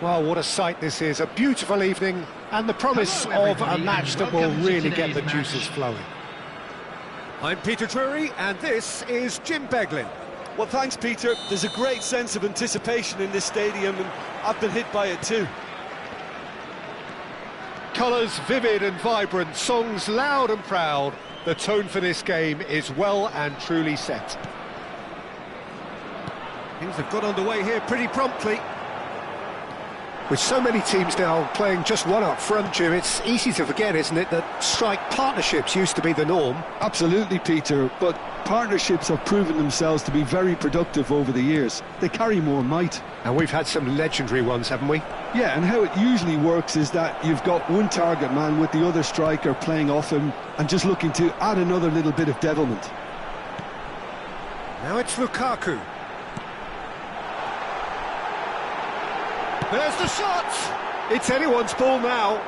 Well, what a sight this is, a beautiful evening, and the promise of a match that will really get the juices flowing. I'm Peter Drury, and this is Jim Beglin. Well, thanks, Peter. There's a great sense of anticipation in this stadium, and I've been hit by it too. Colours vivid and vibrant, songs loud and proud. The tone for this game is well and truly set. Things have got underway here pretty promptly. With so many teams now playing just one up front, Jim, it's easy to forget, isn't it, that strike partnerships used to be the norm? Absolutely, Peter, but partnerships have proven themselves to be very productive over the years. They carry more might. And we've had some legendary ones, haven't we? Yeah, and how it usually works is that you've got one target man with the other striker playing off him and just looking to add another little bit of devilment. Now it's Lukaku. There's the shot! It's anyone's ball now.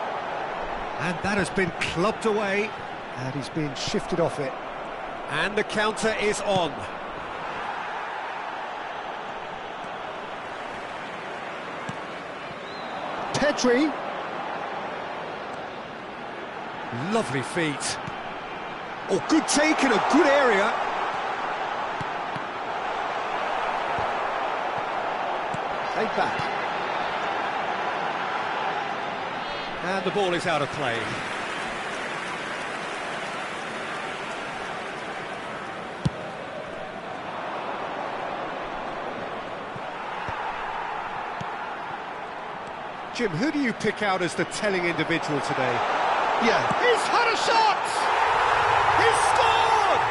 And that has been clubbed away, and he's been shifted off it. And the counter is on. Pedri. Lovely feet. Oh, good take in a good area. Take back. And the ball is out of play. Jim, who do you pick out as the telling individual today? Yeah. He's had a shot! He's scored!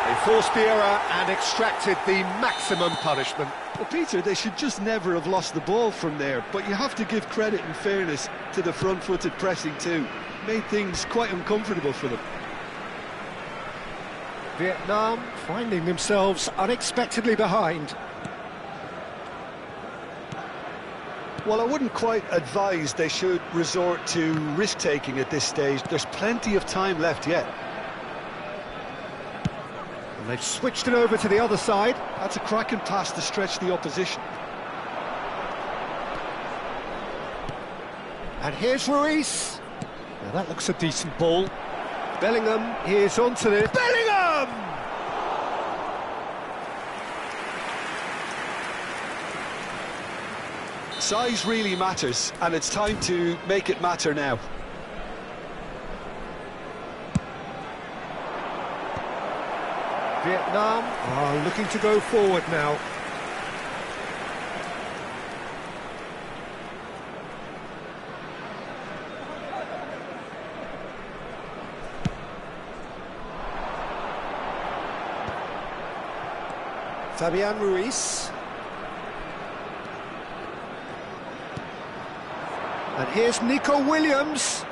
They forced the error and extracted the maximum punishment. Well, Peter, they should just never have lost the ball from there, but you have to give credit and fairness to the front-footed pressing too. Made things quite uncomfortable for them. Vietnam finding themselves unexpectedly behind. Well, I wouldn't quite advise they should resort to risk-taking at this stage. There's plenty of time left yet. And they've switched it over to the other side. That's a cracking pass to stretch the opposition. And here's Ruiz. Now that looks a decent ball. Bellingham is onto this. Bellingham! Size really matters, and it's time to make it matter now. Vietnam are looking to go forward now. Fabian Ruiz. And here's Nico Williams.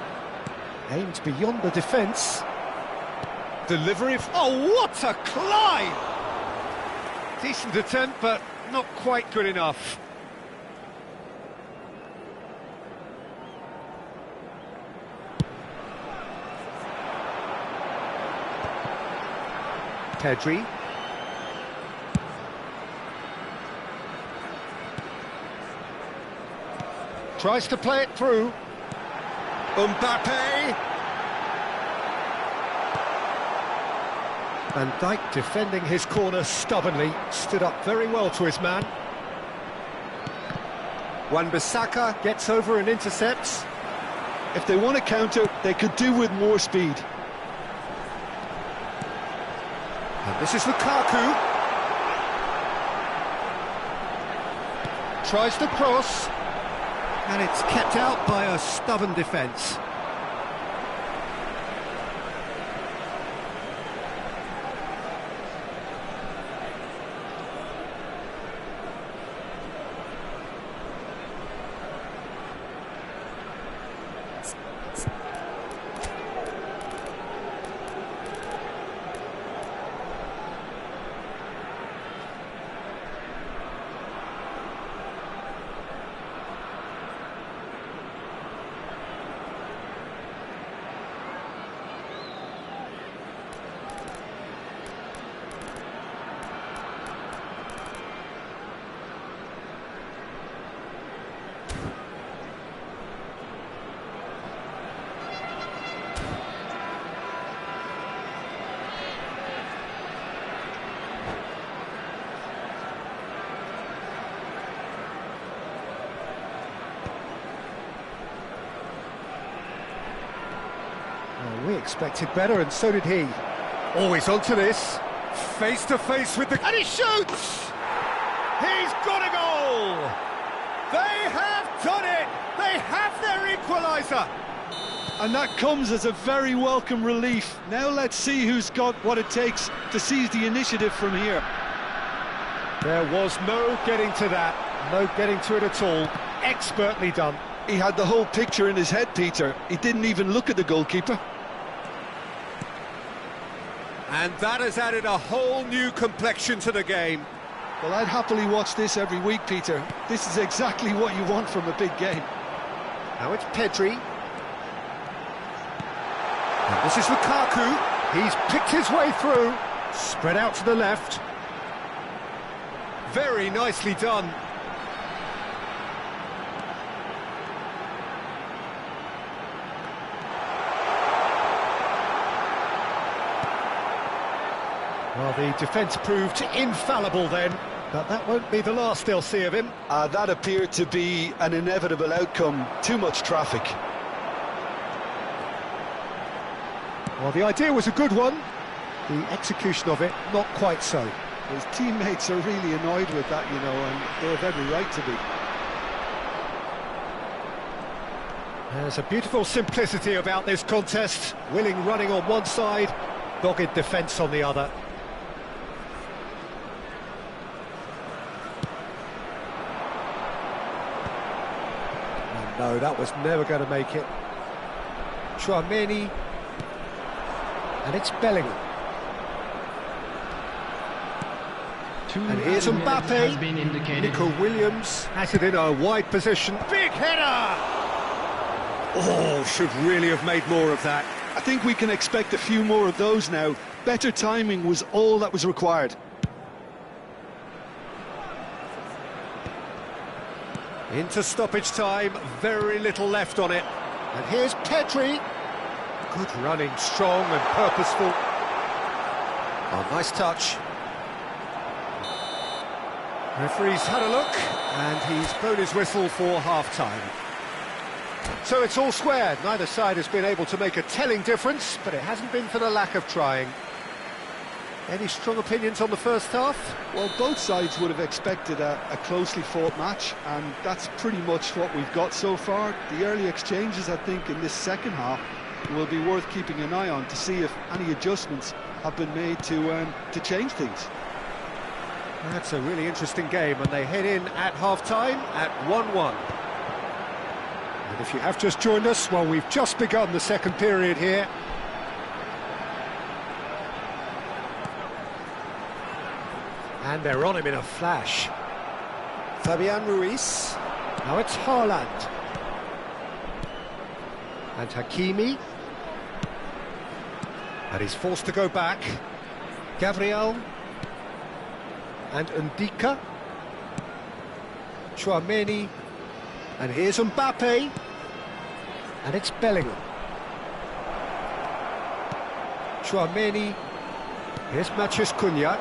Aimed beyond the defence. Delivery. Oh, what a climb! Decent attempt, but not quite good enough. Pedri. Tries to play it through. Mbappe! Van Dijk defending his corner stubbornly, stood up very well to his man. Wan-Bissaka gets over and intercepts. If they want to counter, they could do with more speed. And this is Lukaku. Tries to cross. And it's kept out by a stubborn defence. Well, we expected better, and so did he. Always onto this. Face to face with the... And he shoots! He's got a goal! They have done it! They have their equaliser! And that comes as a very welcome relief. Now let's see who's got what it takes to seize the initiative from here. There was no getting to that. No getting to it at all. Expertly done. He had the whole picture in his head, Peter. He didn't even look at the goalkeeper. And that has added a whole new complexion to the game. Well, I'd happily watch this every week, Peter. This is exactly what you want from a big game. Now it's Pedri. And this is Lukaku. He's picked his way through. Spread out to the left. Very nicely done. Well, the defence proved infallible then, but that won't be the last they'll see of him. That appeared to be an inevitable outcome. Too much traffic. Well, the idea was a good one. The execution of it, not quite so. His teammates are really annoyed with that, you know, and they have every right to be. There's a beautiful simplicity about this contest. Willing running on one side, dogged defence on the other. Oh, no, that was never going to make it. Tchouaméni. And it's Bellingham. And here's Mbappe. Nico Williams has it in a wide position. Big header! Oh, should really have made more of that. I think we can expect a few more of those now. Better timing was all that was required. Into stoppage time, very little left on it. And here's Pedri. Good running, strong and purposeful. Oh, nice touch. Referee's had a look, and he's blown his whistle for half-time. So it's all square. Neither side has been able to make a telling difference, but it hasn't been for the lack of trying. Any strong opinions on the first half? Well, both sides would have expected a closely fought match, and that's pretty much what we've got so far. The early exchanges, I think, in this second half will be worth keeping an eye on to see if any adjustments have been made to change things. That's a really interesting game, and they head in at half-time at 1-1. And if you have just joined us, well, we've just begun the second period here. And they're on him in a flash. Fabian Ruiz. Now it's Haaland. And Hakimi. And he's forced to go back. Gabriel. And Ndika. Tchouaméni. And here's Mbappe. And it's Bellingham. Chouameni. Here's Matheus Cunha.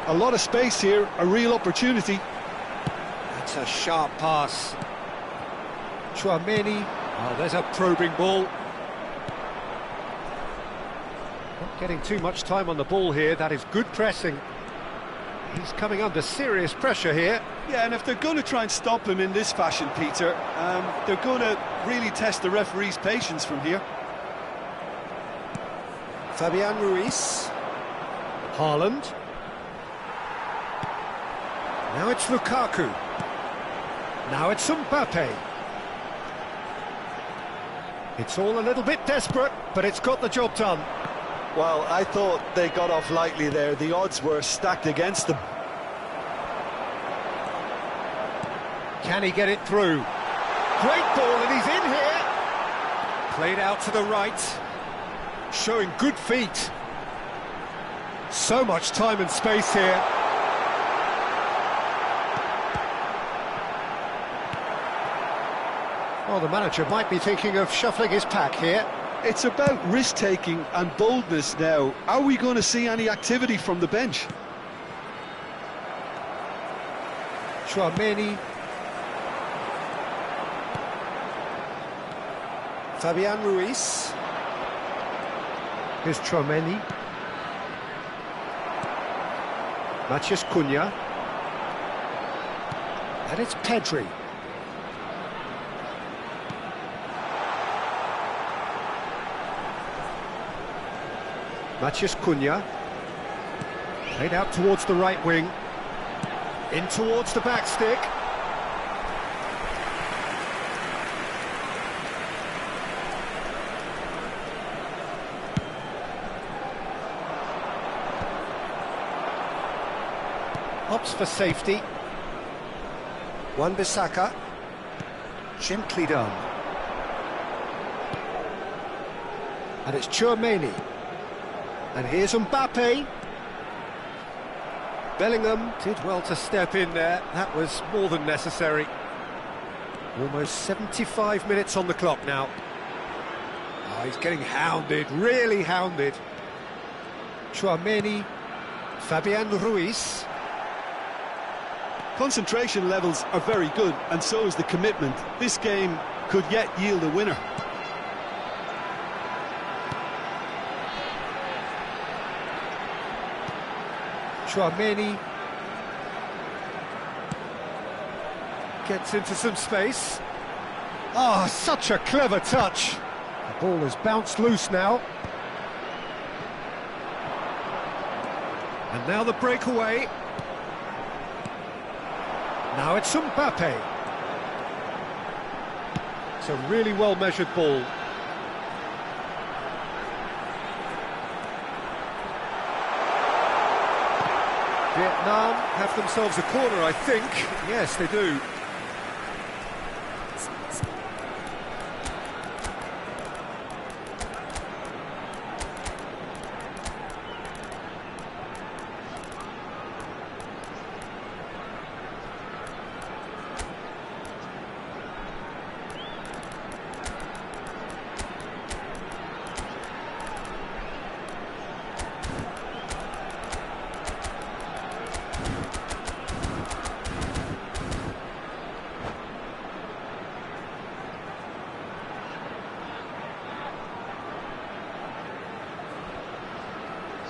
A lot of space here, a real opportunity. That's a sharp pass. Chouameni. Oh, there's a probing ball. Not getting too much time on the ball here. That is good pressing. He's coming under serious pressure here. Yeah, and if they're going to try and stop him in this fashion, Peter, they're going to really test the referee's patience from here. Fabian Ruiz. Haaland. Now it's Lukaku. Now it's Mbappe. It's all a little bit desperate, but it's got the job done. Well, I thought they got off lightly there. The odds were stacked against them. Can he get it through? Great ball, and he's in here. Played out to the right. Showing good feet. So much time and space here. Well, the manager might be thinking of shuffling his pack here. It's about risk-taking and boldness now. Are we going to see any activity from the bench? Chouameni. Fabian Ruiz. Here's Chouameni. Matheus Cunha. And it's Pedri. Matheus Cunha. Played out towards the right wing. In towards the back stick. Opts for safety. Wan-Bissaka. Gently done. And it's Chouameni. And here's Mbappe. Bellingham did well to step in there. That was more than necessary. Almost 75 minutes on the clock now. Oh, he's getting hounded, really hounded. Chouameni. Fabian Ruiz. Concentration levels are very good, and so is the commitment. This game could yet yield a winner. Chouameni gets into some space. Oh, such a clever touch. The ball has bounced loose now. And now the breakaway. Now it's Mbappe. It's a really well-measured ball. Vietnam have themselves a corner, I think. Yes, they do.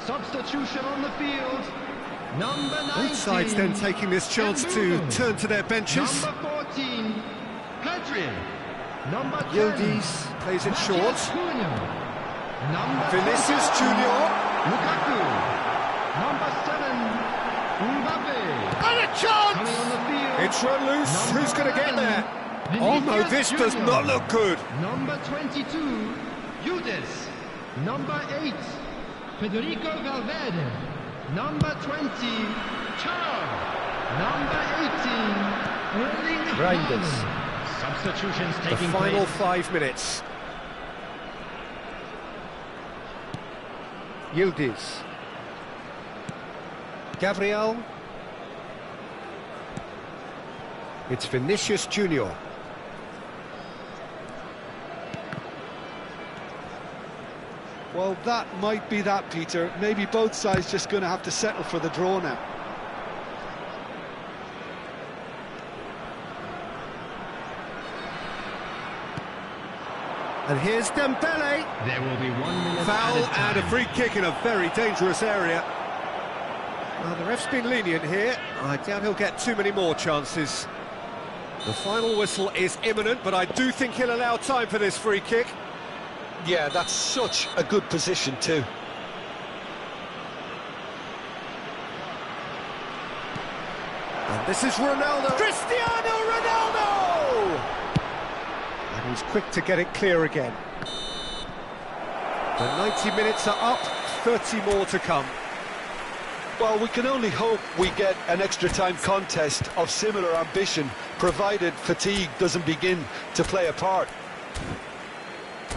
Substitution on the field. Number 19. Both sides then taking this chance to turn to their benches. Number 14, Pedri. Number 10, Yildiz plays it short. Cunha. Number Vinicius 22, Junior. Lukaku. Number 7, Mbappe. And a chance! Coming on the field. It's run loose. Number Who's going to get 11, there? Oh no, this Vinicius does not Junior. look good. Number 22, Judes. Number 8, Federico Valverde. Number 20, Char. Number 18, Erling Reinders. Haaland. Substitutions The taking final place. 5 minutes. Yildiz. Gabriel. It's Vinicius Junior. Well, that might be that, Peter. Maybe both sides just going to have to settle for the draw now. And here's Dembele. There will be 1 minute Foul added time. and a free kick in a very dangerous area. Well, the ref's been lenient here. I doubt he'll get too many more chances. The final whistle is imminent, but I do think he'll allow time for this free kick. Yeah, that's such a good position too. And this is Ronaldo. Cristiano Ronaldo! And he's quick to get it clear again. The 90 minutes are up, 30 more to come. Well, we can only hope we get an extra time contest of similar ambition, provided fatigue doesn't begin to play a part.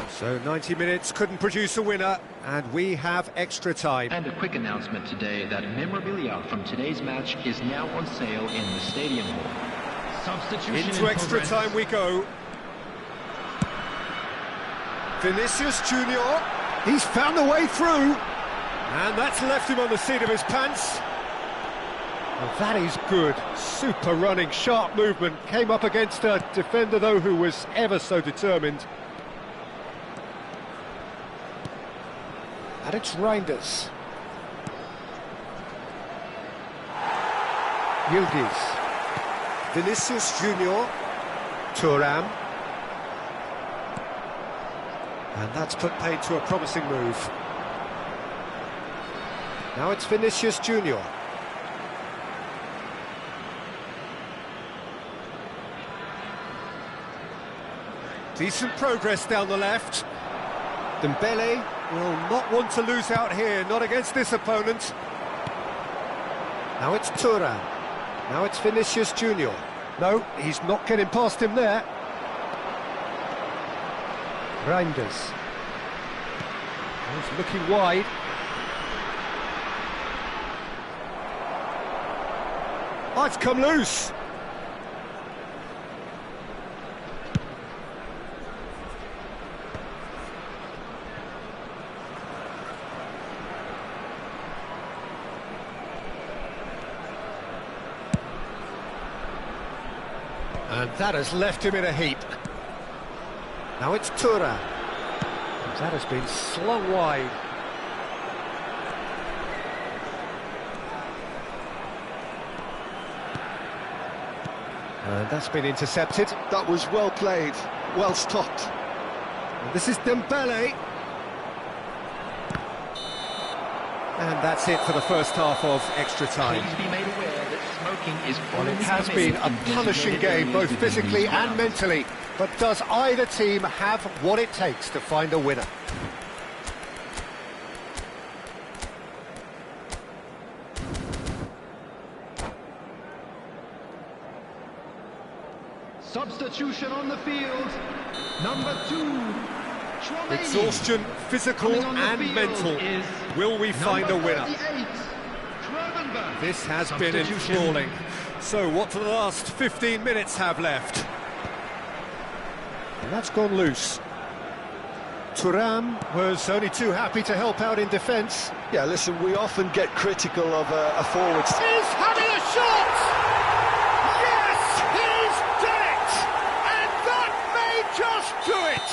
So 90 minutes couldn't produce a winner, and we have extra time. And a quick announcement today that memorabilia from today's match is now on sale in the stadium hall. Substitution Into in extra progress. time we go. Vinicius Junior, he's found a way through. And that's left him on the seat of his pants. Well, that is good. Super running, sharp movement. Came up against a defender, though, who was ever so determined. And it's Reinders. Yildiz. Vinicius Junior. Thuram. And that's put paid to a promising move. Now it's Vinicius Junior. Decent progress down the left. Dembele will not want to lose out here, not against this opponent. Now it's Thuram. Now it's Vinicius Junior. No, he's not getting past him there. Reinders. He's looking wide. Oh, it's come loose. And that has left him in a heap. Now it's Thuram. That has been slung wide. And that's been intercepted. That was well played, well stopped. And this is Dembele. And that's it for the first half of extra time. Please be made aware that smoking is Well, it only has been a permitted in punishing designated game, both areas within physically these and grounds. mentally. But does either team have what it takes to find a winner? Substitution on the field. Number 2. Chouameni. Exhaustion, physical Coming on the and field mental. is Will we find a number winner? 38, Gravenberch. This has been Substitution. enthralling. So what do the last 15 minutes have left? And that's gone loose. Thuram was only too happy to help out in defence. Yeah, listen, we often get critical of a forward. He's having a shot! Yes, he's done it! And that may just do it!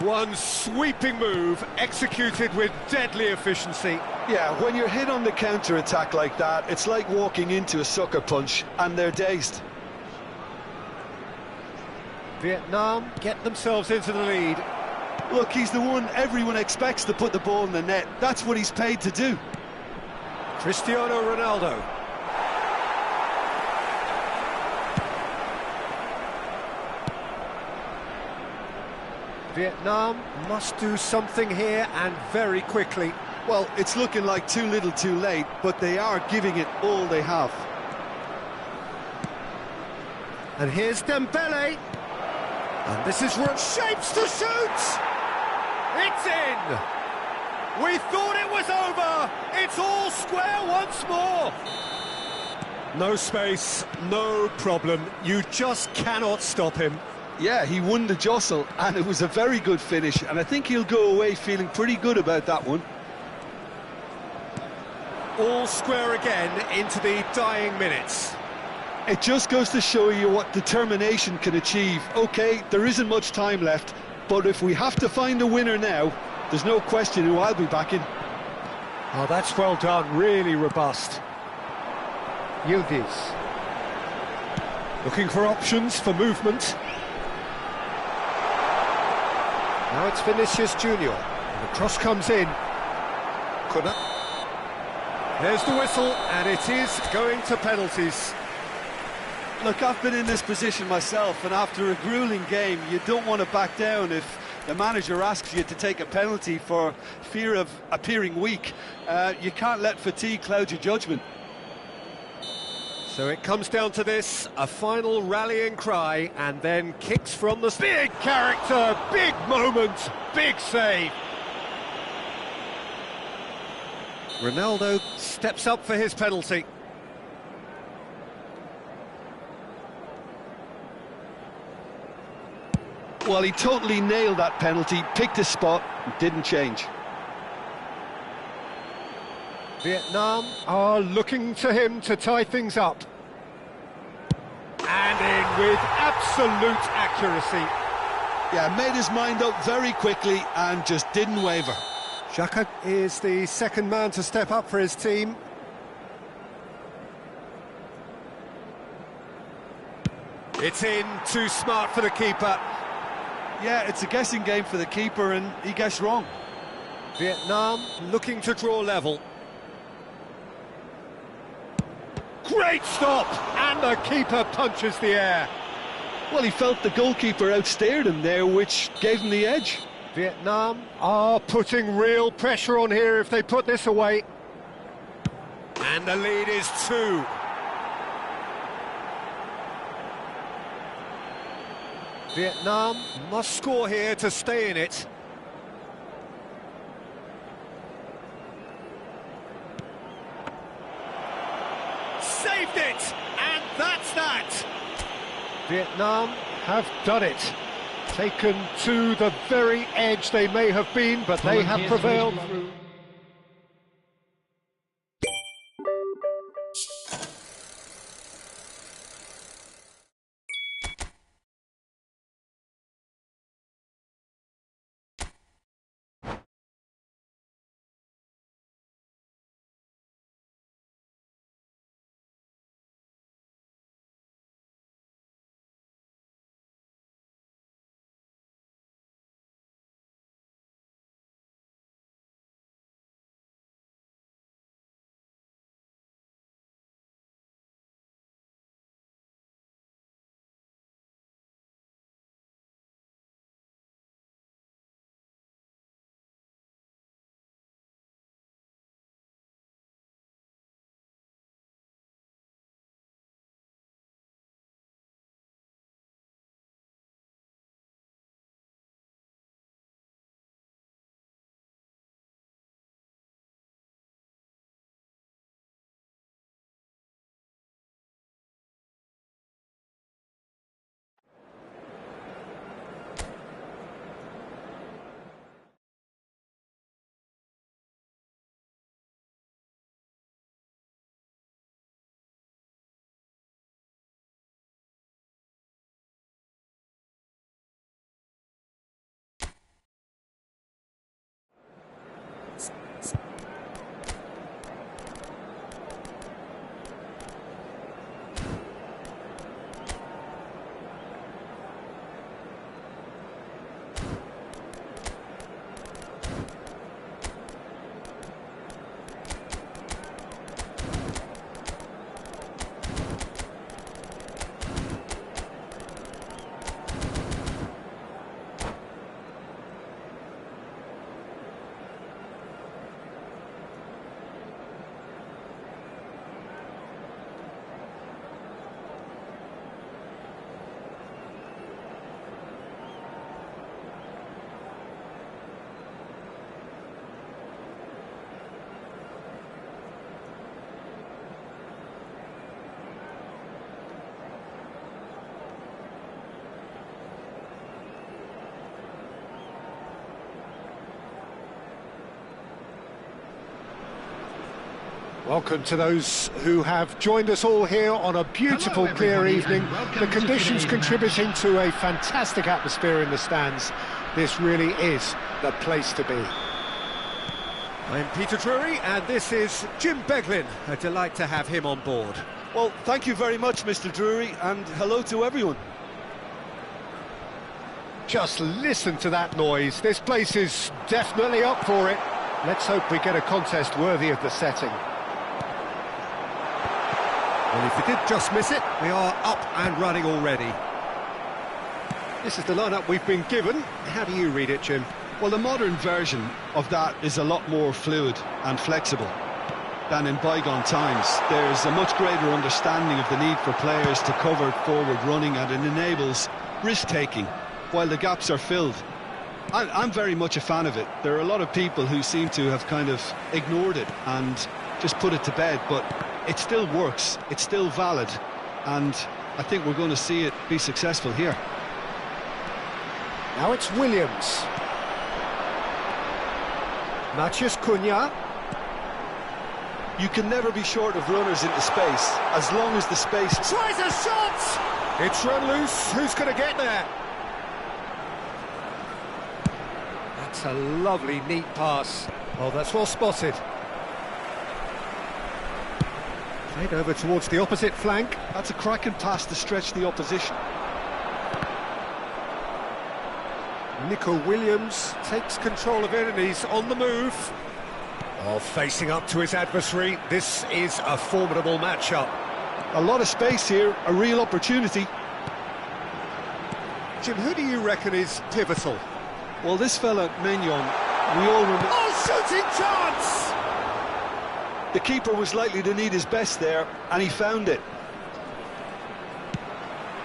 One sweeping move, executed with deadly efficiency. Yeah, when you're hit on the counter-attack like that, it's like walking into a sucker punch, and they're dazed. Vietnam get themselves into the lead. Look, he's the one everyone expects to put the ball in the net. That's what he's paid to do. Cristiano Ronaldo. Vietnam must do something here, and very quickly. Well, it's looking like too little too late, but they are giving it all they have. And here's Dembele. And this is where shapes to shoot! It's in! We thought it was over! It's all square once more! No space, no problem. You just cannot stop him. Yeah, he won the jostle, and it was a very good finish, and I think he'll go away feeling pretty good about that one. All square again into the dying minutes. It just goes to show you what determination can achieve. OK, there isn't much time left, but if we have to find a winner now, there's no question who I'll be backing. Oh, that's well done, really robust. Yildiz. Looking for options for movement. Now it's Vinicius Junior. And the cross comes in. Kuna. There's the whistle, and it is going to penalties. Look, I've been in this position myself, and after a gruelling game, you don't want to back down if the manager asks you to take a penalty for fear of appearing weak. You can't let fatigue cloud your judgment. So it comes down to this, a final rallying cry, and then kicks from the... Big character, big moment, big save. Ronaldo steps up for his penalty. Well, he totally nailed that penalty, picked his spot, and didn't change. Vietnam are looking to him to tie things up. And in with absolute accuracy. Yeah, made his mind up very quickly and just didn't waver. Xhaka is the second man to step up for his team. It's in, too smart for the keeper. Yeah, it's a guessing game for the keeper, and he guessed wrong. Vietnam looking to draw level. Great stop! And the keeper punches the air. Well, he felt the goalkeeper outstared him there, which gave him the edge. Vietnam are putting real pressure on here if they put this away. And the lead is 2. Vietnam must score here to stay in it. Saved it! And that's that! Vietnam have done it. Taken to the very edge they may have been, but they have prevailed through. Welcome to those who have joined us all here on a beautiful, clear evening. The conditions contributing to a fantastic atmosphere in the stands. This really is the place to be. I'm Peter Drury, and this is Jim Beglin. A delight to have him on board. Well, thank you very much, Mr. Drury, and hello to everyone. Just listen to that noise. This place is definitely up for it. Let's hope we get a contest worthy of the setting. Well, if we did just miss it, we are up and running already. This is the lineup we've been given. How do you read it, Jim? Well, the modern version of that is a lot more fluid and flexible than in bygone times. There's a much greater understanding of the need for players to cover forward running, and it enables risk-taking while the gaps are filled. I'm very much a fan of it. There are a lot of people who seem to have kind of ignored it and just put it to bed, but it still works, it's still valid, and I think we're going to see it be successful here. Now it's Williams. Matheus Cunha. You can never be short of runners into space, as long as the space... Tries a shot! It's run loose, who's going to get there? That's a lovely, neat pass. Oh, that's well spotted. Played over towards the opposite flank. That's a cracking pass to stretch the opposition. Nico Williams takes control of it and he's on the move. Oh, facing up to his adversary. This is a formidable matchup. A lot of space here, a real opportunity. Jim, who do you reckon is pivotal? Well, this fella, Maignan, we all remember... Oh, shooting chance! The keeper was likely to need his best there, and he found it.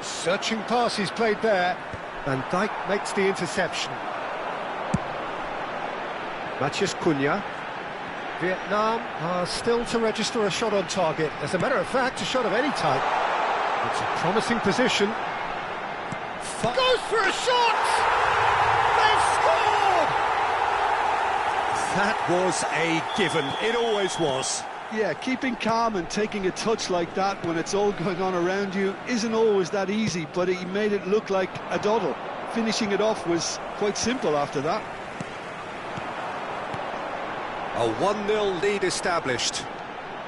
Searching pass he's played there. Van Dijk makes the interception. Matheus Cunha. Vietnam are still to register a shot on target. As a matter of fact, a shot of any type. It's a promising position. Goes for a shot! They've scored! That was a given. It always was. Yeah, keeping calm and taking a touch like that when it's all going on around you isn't always that easy, but he made it look like a doddle. Finishing it off was quite simple after that. A 1-0 lead established.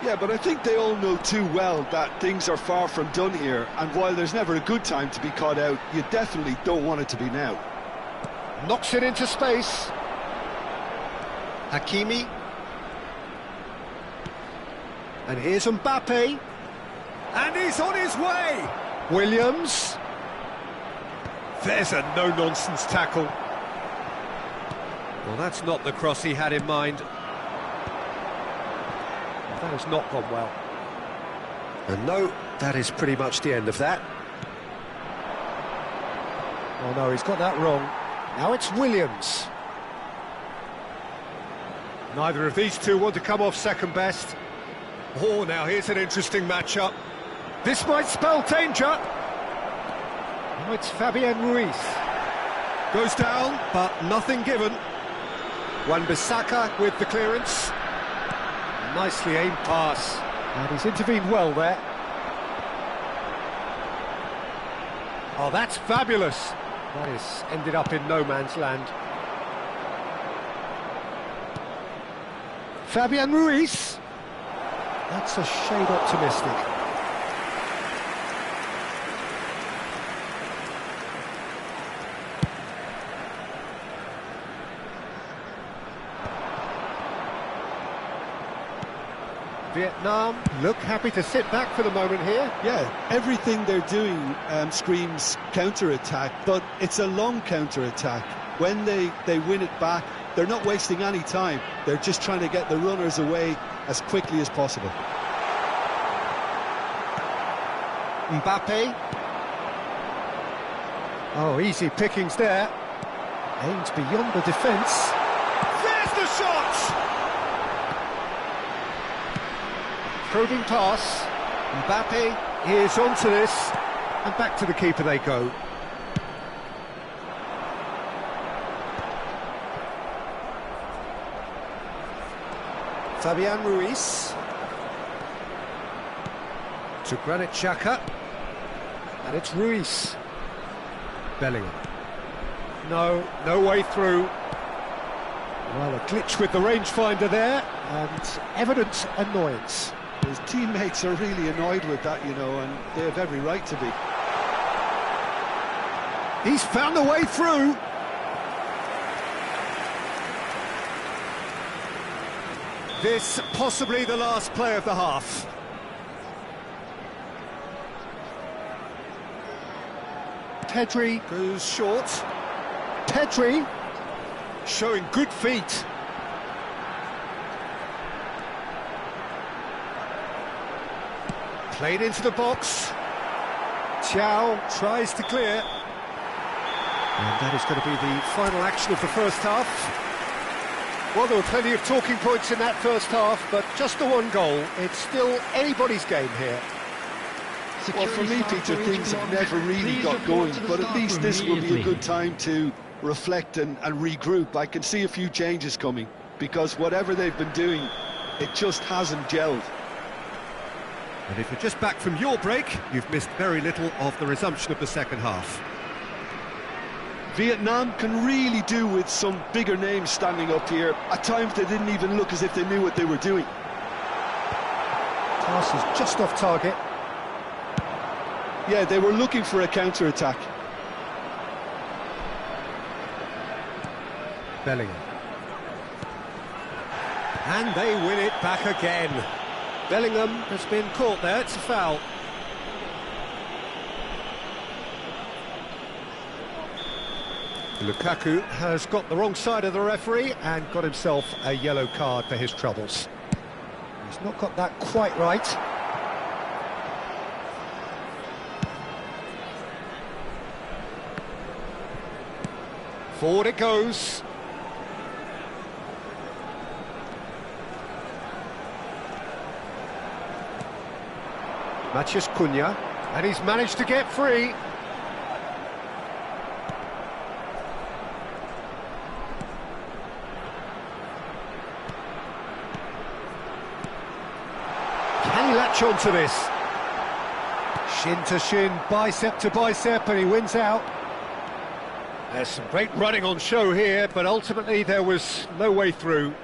Yeah, but I think they all know too well that things are far from done here, and while there's never a good time to be caught out, you definitely don't want it to be now. Knocks it into space. Hakimi. And here's Mbappe. And he's on his way. Williams. There's a no-nonsense tackle. Well, that's not the cross he had in mind. That has not gone well. And no, that is pretty much the end of that. Oh no, he's got that wrong. Now it's Williams. Neither of these two want to come off second best. Oh, now here's an interesting matchup. This might spell danger. Now it's Fabian Ruiz. Goes down, but nothing given. Wan-Bissaka with the clearance. Nicely aimed pass. And he's intervened well there. Oh, that's fabulous. That is ended up in no man's land. Fabian Ruiz. That's a shade optimistic. Vietnam look happy to sit back for the moment here. Yeah, everything they're doing screams counter-attack, but it's a long counter-attack. When they win it back, they're not wasting any time. They're just trying to get the runners away as quickly as possible. Mbappe. Oh, easy pickings there. Aims beyond the defence. There's the shot! Probing pass. Mbappe is onto this. And back to the keeper they go. Fabian Ruiz. To Granit Xhaka. And it's Ruiz. Bellingham. No way through. Well, a glitch with the rangefinder there, and evident annoyance. His teammates are really annoyed with that, you know, and they have every right to be. He's found a way through. This possibly the last play of the half. Pedri goes short. Pedri showing good feet. Played into the box. Thiaw tries to clear. And that is going to be the final action of the first half. Well, there were plenty of talking points in that first half, but just the one goal. It's still anybody's game here. Well, for me, Peter, things have never really got going, but at least this will be a good time to reflect and regroup. I can see a few changes coming, because whatever they've been doing, it just hasn't gelled. And if you're just back from your break, you've missed very little of the resumption of the second half. Vietnam can really do with some bigger names standing up here. At times they didn't even look as if they knew what they were doing. Pass is just off target. Yeah, they were looking for a counter-attack. Bellingham. And they win it back again. Bellingham has been caught there, it's a foul. Lukaku has got the wrong side of the referee and got himself a yellow card for his troubles. He's not got that quite right. Forward it goes. Matheus Cunha, and he's managed to get free. Can he latch on to this? Shin to shin, bicep to bicep, and he wins out. There's some great running on show here, but ultimately there was no way through.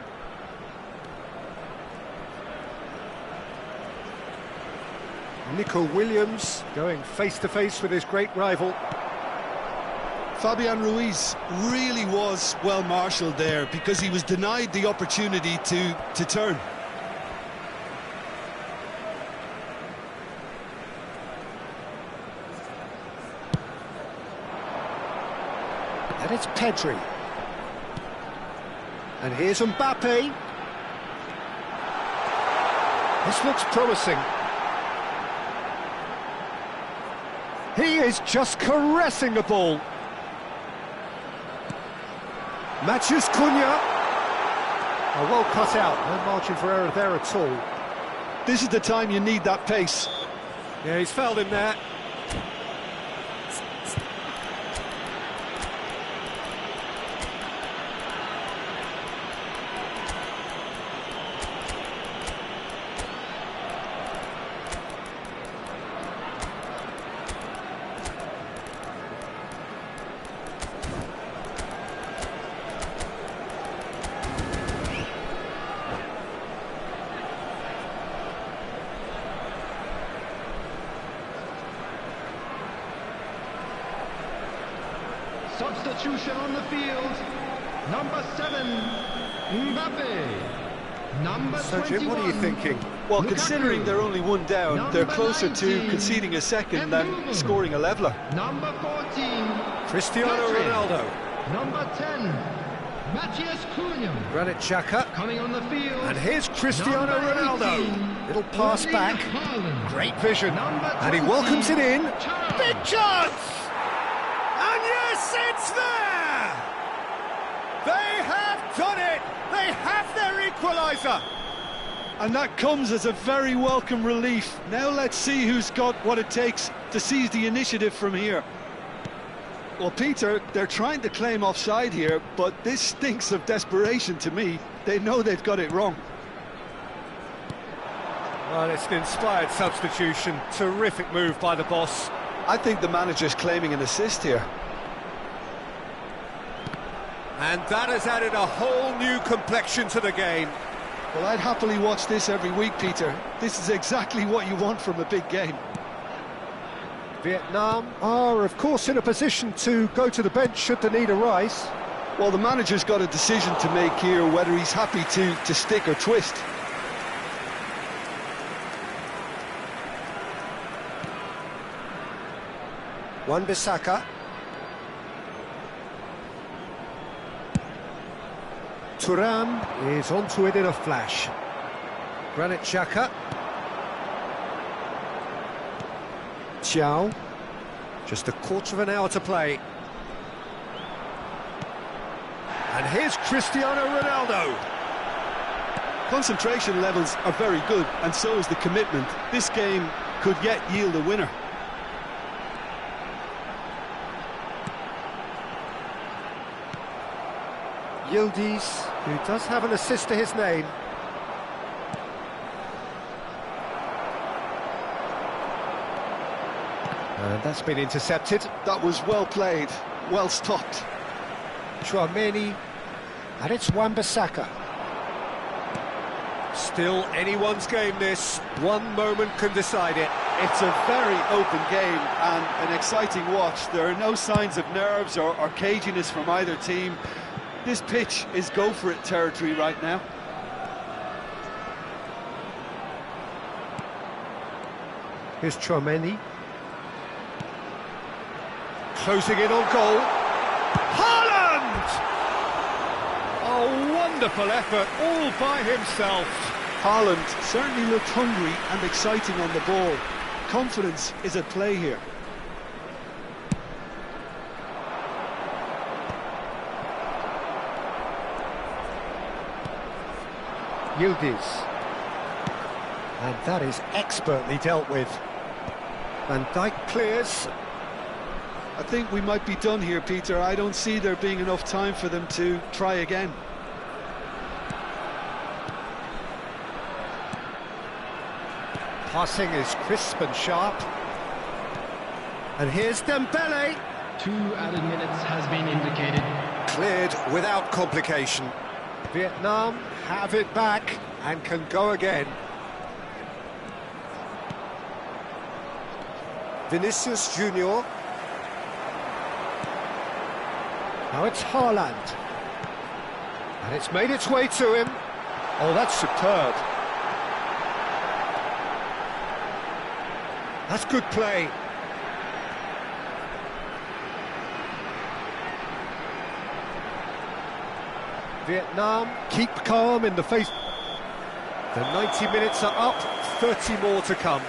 Nico Williams going face-to-face with his great rival. Fabian Ruiz really was well marshalled there because he was denied the opportunity to turn. And it's Pedri. And here's Mbappe. This looks promising. He is just caressing the ball. Matheus Cunha. Oh, well cut out. No margin for error there at all. This is the time you need that pace. Yeah, he's fouled him there. Substitution on the field. Number 7, Mbappe. Number So, 21. Jim, what are you thinking? Well, Lukaku. considering they're only one down, they're closer to 19, conceding a second than scoring a leveller. Number 14, Cristiano Pedri. Ronaldo. Number 10, Matheus Cunha. Granit Xhaka. Coming on the field. And here's Cristiano Number Ronaldo. 18, Little pass Erling back. Haaland. Great vision. Number And he 20, welcomes it in. Thiaw. Big chance! And yes, it's there! They have done it! They have their equaliser! And that comes as a very welcome relief. Now let's see who's got what it takes to seize the initiative from here. Well, Peter, they're trying to claim offside here, but this stinks of desperation to me. They know they've got it wrong. Well, it's an inspired substitution. Terrific move by the boss. I think the manager's claiming an assist here. And that has added a whole new complexion to the game. Well, I'd happily watch this every week, Peter. This is exactly what you want from a big game. Vietnam are, of course, in a position to go to the bench should the need arise. Well, the manager's got a decision to make here, whether he's happy to stick or twist. Wan-Bissaka. Thuram is onto it in a flash. Granit Xhaka. Xiao. Just a quarter of an hour to play. And here's Cristiano Ronaldo. Concentration levels are very good, and so is the commitment. This game could yet yield a winner. Yildiz, who does have an assist to his name. And that's been intercepted. That was well played, well stopped. Chouameni, and it's Wan-Bissaka. Still anyone's game this. One moment can decide it. It's a very open game and an exciting watch. There are no signs of nerves or caginess from either team. This pitch is go-for-it territory right now. Here's Chouameni. Closing in on goal. Haaland! A wonderful effort, all by himself. Haaland certainly looked hungry and exciting on the ball. Confidence is at play here. Yildiz. And that is expertly dealt with. Van Dijk clears. I think we might be done here, Peter. I don't see there being enough time for them to try again. Passing is crisp and sharp. And here's Dembele. 2 added minutes has been indicated. Cleared without complication. Vietnam have it back and can go again. Vinicius Junior. Now it's Haaland. And it's made its way to him. Oh, that's superb. That's good play. Vietnam keep calm in the face. The 90 minutes are up, 30 more to come.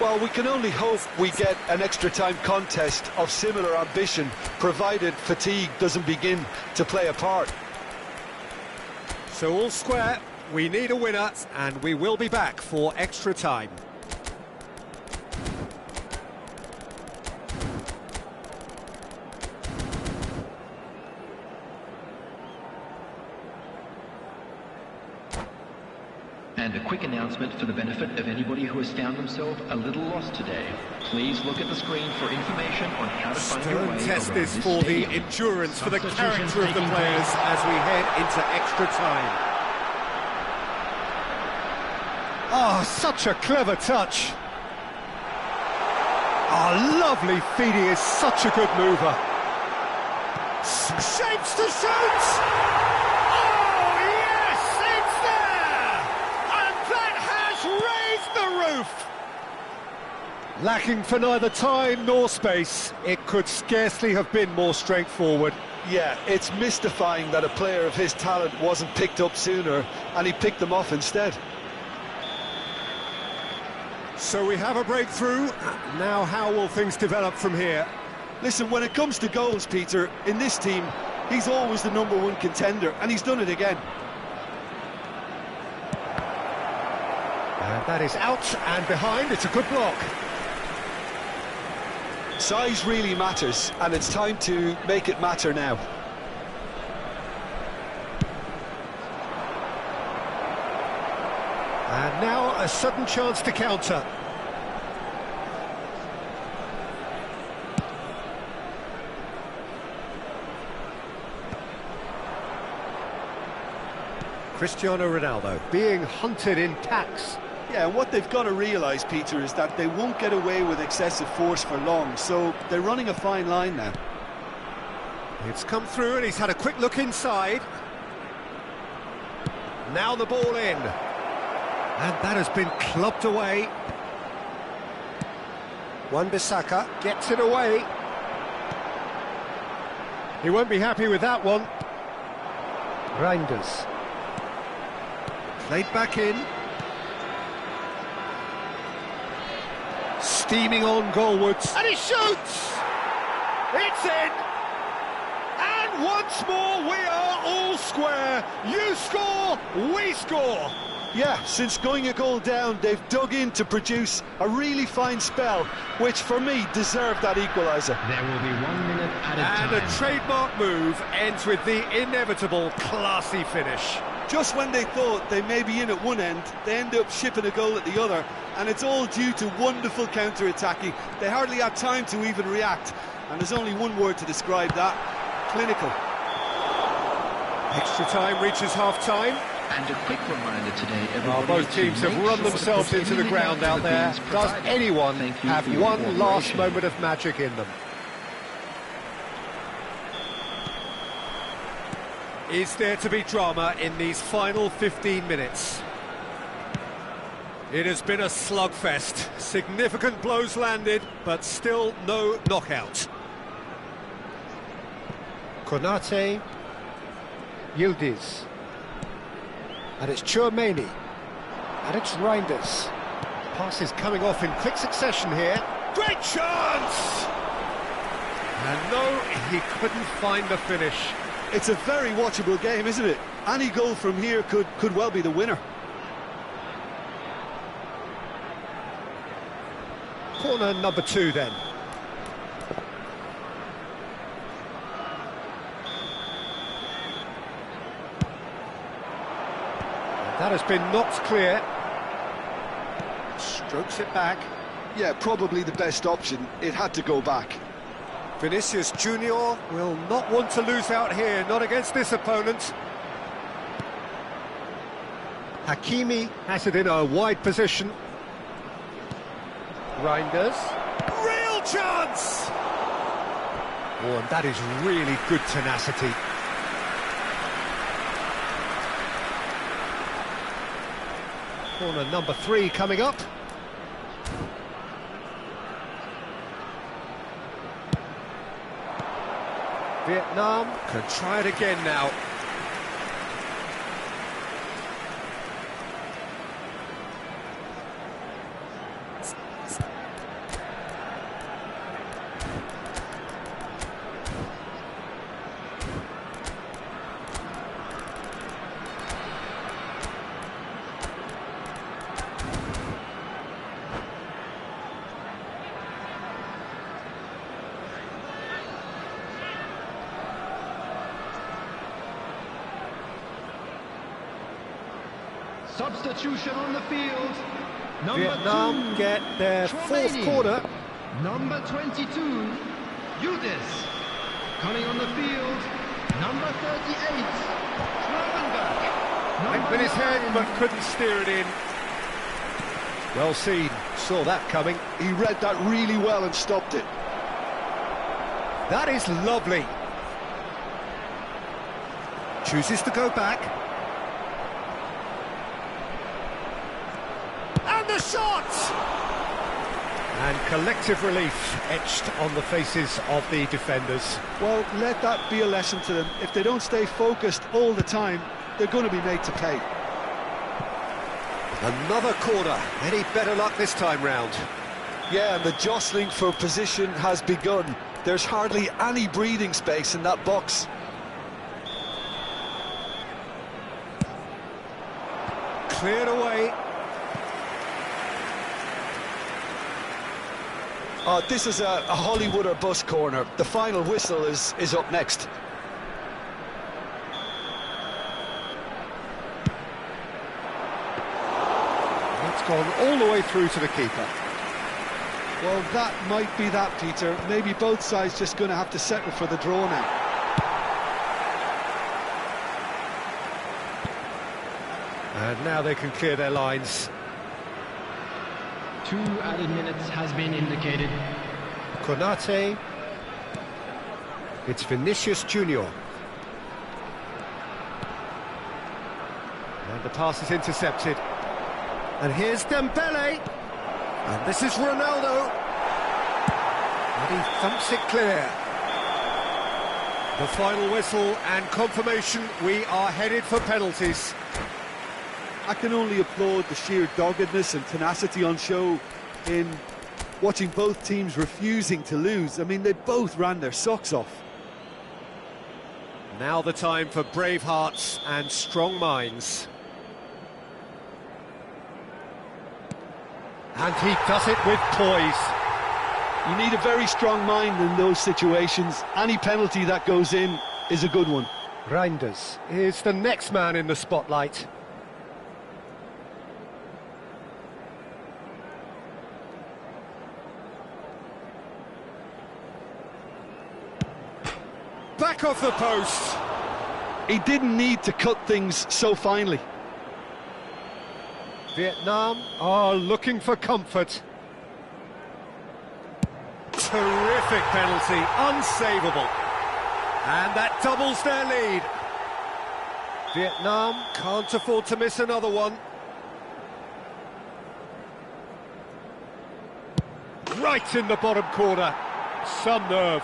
Well, we can only hope we get an extra-time contest of similar ambition, provided fatigue doesn't begin to play a part. So all square, we need a winner, and we will be back for extra time. And a quick announcement for the benefit of anybody who has found themselves a little lost today. Please look at the screen for information on how to find your way Stern test around this this for the stadium. endurance, for the Substitutions character of the taking players place. as we head into extra time. Oh, such a clever touch. Oh, lovely feed, he is such a good mover. Shapes to shoot! Oh, yes, it's there! And that has raised the roof! Lacking for neither time nor space, it could scarcely have been more straightforward. Yeah, it's mystifying that a player of his talent wasn't picked up sooner, and he picked them off instead. So we have a breakthrough. Now how will things develop from here? Listen, when it comes to goals, Peter, in this team, he's always the #1 contender, and he's done it again. And that is out and behind, it's a good block. Size really matters, and it's time to make it matter now. And now a sudden chance to counter. Cristiano Ronaldo being hunted in packs. Yeah, and what they've got to realise, Peter, is that they won't get away with excessive force for long, so they're running a fine line now. It's come through and he's had a quick look inside. Now the ball in. And that has been clubbed away. Wan-Bissaka gets it away. He won't be happy with that one. Reinders. Played back in. Steaming on goalwards. And he shoots! It's in! And once more we are all square. You score, we score. Yeah, since going a goal down, they've dug in to produce a really fine spell, which for me deserved that equaliser. There will be 1 minute added time. And a trademark move ends with the inevitable classy finish. Just when they thought they may be in at one end, they end up shipping a goal at the other, and it's all due to wonderful counter-attacking. They hardly had time to even react, and there's only one word to describe that: clinical. Extra time reaches half-time. And a quick reminder today, everybody, Both teams have run themselves into the ground out there. Does anyone have one last moment of magic in them? Is there to be drama in these final 15 minutes? It has been a slugfest. Significant blows landed, but still no knockout. Konate, Yildiz. And it's Chouameni. And it's Reinders. Pass is coming off in quick succession here. Great chance! And no, he couldn't find the finish. It's a very watchable game, isn't it? Any goal from here could well be the winner. Corner number 2 then. That has been knocked clear. Strokes it back. Yeah, probably the best option. It had to go back. Vinicius Junior will not want to lose out here, not against this opponent. Hakimi has it in a wide position. Reinders. Real chance! Oh, and that is really good tenacity. Corner number 3 coming up. Vietnam can try it again now. Substitution on the field. Number Vietnam 2, get their fourth Chouameni. corner. Number 22, Yildiz. Coming on the field, number 38, Schwarzenberg. Went with his head but couldn't steer it in. Well seen, saw that coming. He read that really well and stopped it. That is lovely. Chooses to go back. And the shot! And collective relief etched on the faces of the defenders. Well, let that be a lesson to them. If they don't stay focused all the time, they're going to be made to pay. Another corner. Any better luck this time round? Yeah, and the jostling for position has begun. There's hardly any breathing space in that box. Cleared away. This is a Hollywood or bust corner. The final whistle is up next. It's gone all the way through to the keeper. Well, that might be that, Peter. Maybe both sides just going to have to settle for the draw now. And now they can clear their lines. 2 added minutes has been indicated. Konate. It's Vinicius Junior. And the pass is intercepted. And here's Dembele. And this is Ronaldo. And he thumps it clear. The final whistle and confirmation we are headed for penalties. I can only applaud the sheer doggedness and tenacity on show in watching both teams refusing to lose. I mean, they both ran their socks off. Now the time for brave hearts and strong minds. And he does it with poise. You need a very strong mind in those situations. Any penalty that goes in is a good one. Reinders is the next man in the spotlight. Back off the post. He didn't need to cut things so finely. Vietnam are looking for comfort. Terrific penalty, unsavable. And that doubles their lead. Vietnam can't afford to miss another one. Right in the bottom corner. Some nerve.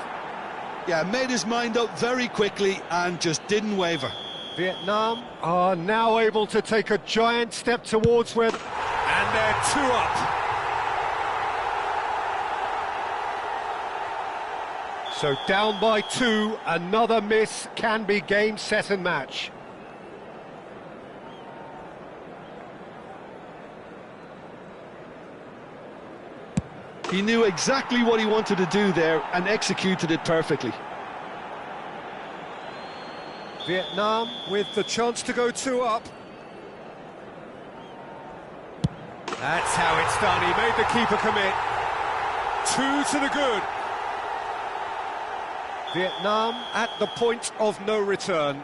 Yeah, made his mind up very quickly and just didn't waver. Vietnam are now able to take a giant step towards where... And they're 2 up. So down by 2, another miss can be game, set and match. He knew exactly what he wanted to do there and executed it perfectly. Vietnam with the chance to go 2 up. That's how it's done. He made the keeper commit. 2 to the good. Vietnam at the point of no return.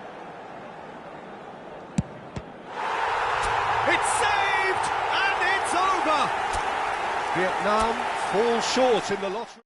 It's saved! And it's over! Vietnam fall short in the lottery.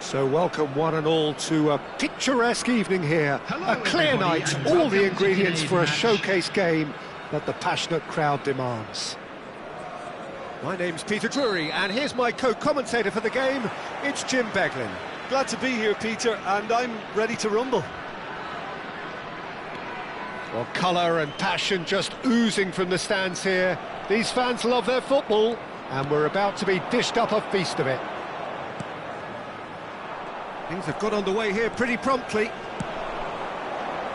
So welcome one and all to a picturesque evening here. Hello, a clear everybody, night, and all welcome the to ingredients today's for a match. showcase game that the passionate crowd demands. My name's Peter Drury, and here's my co-commentator for the game, it's Jim Beglin. Glad to be here, Peter, and I'm ready to rumble. Well, colour and passion just oozing from the stands here. These fans love their football, and we're about to be dished up a feast of it. Things have got underway here pretty promptly.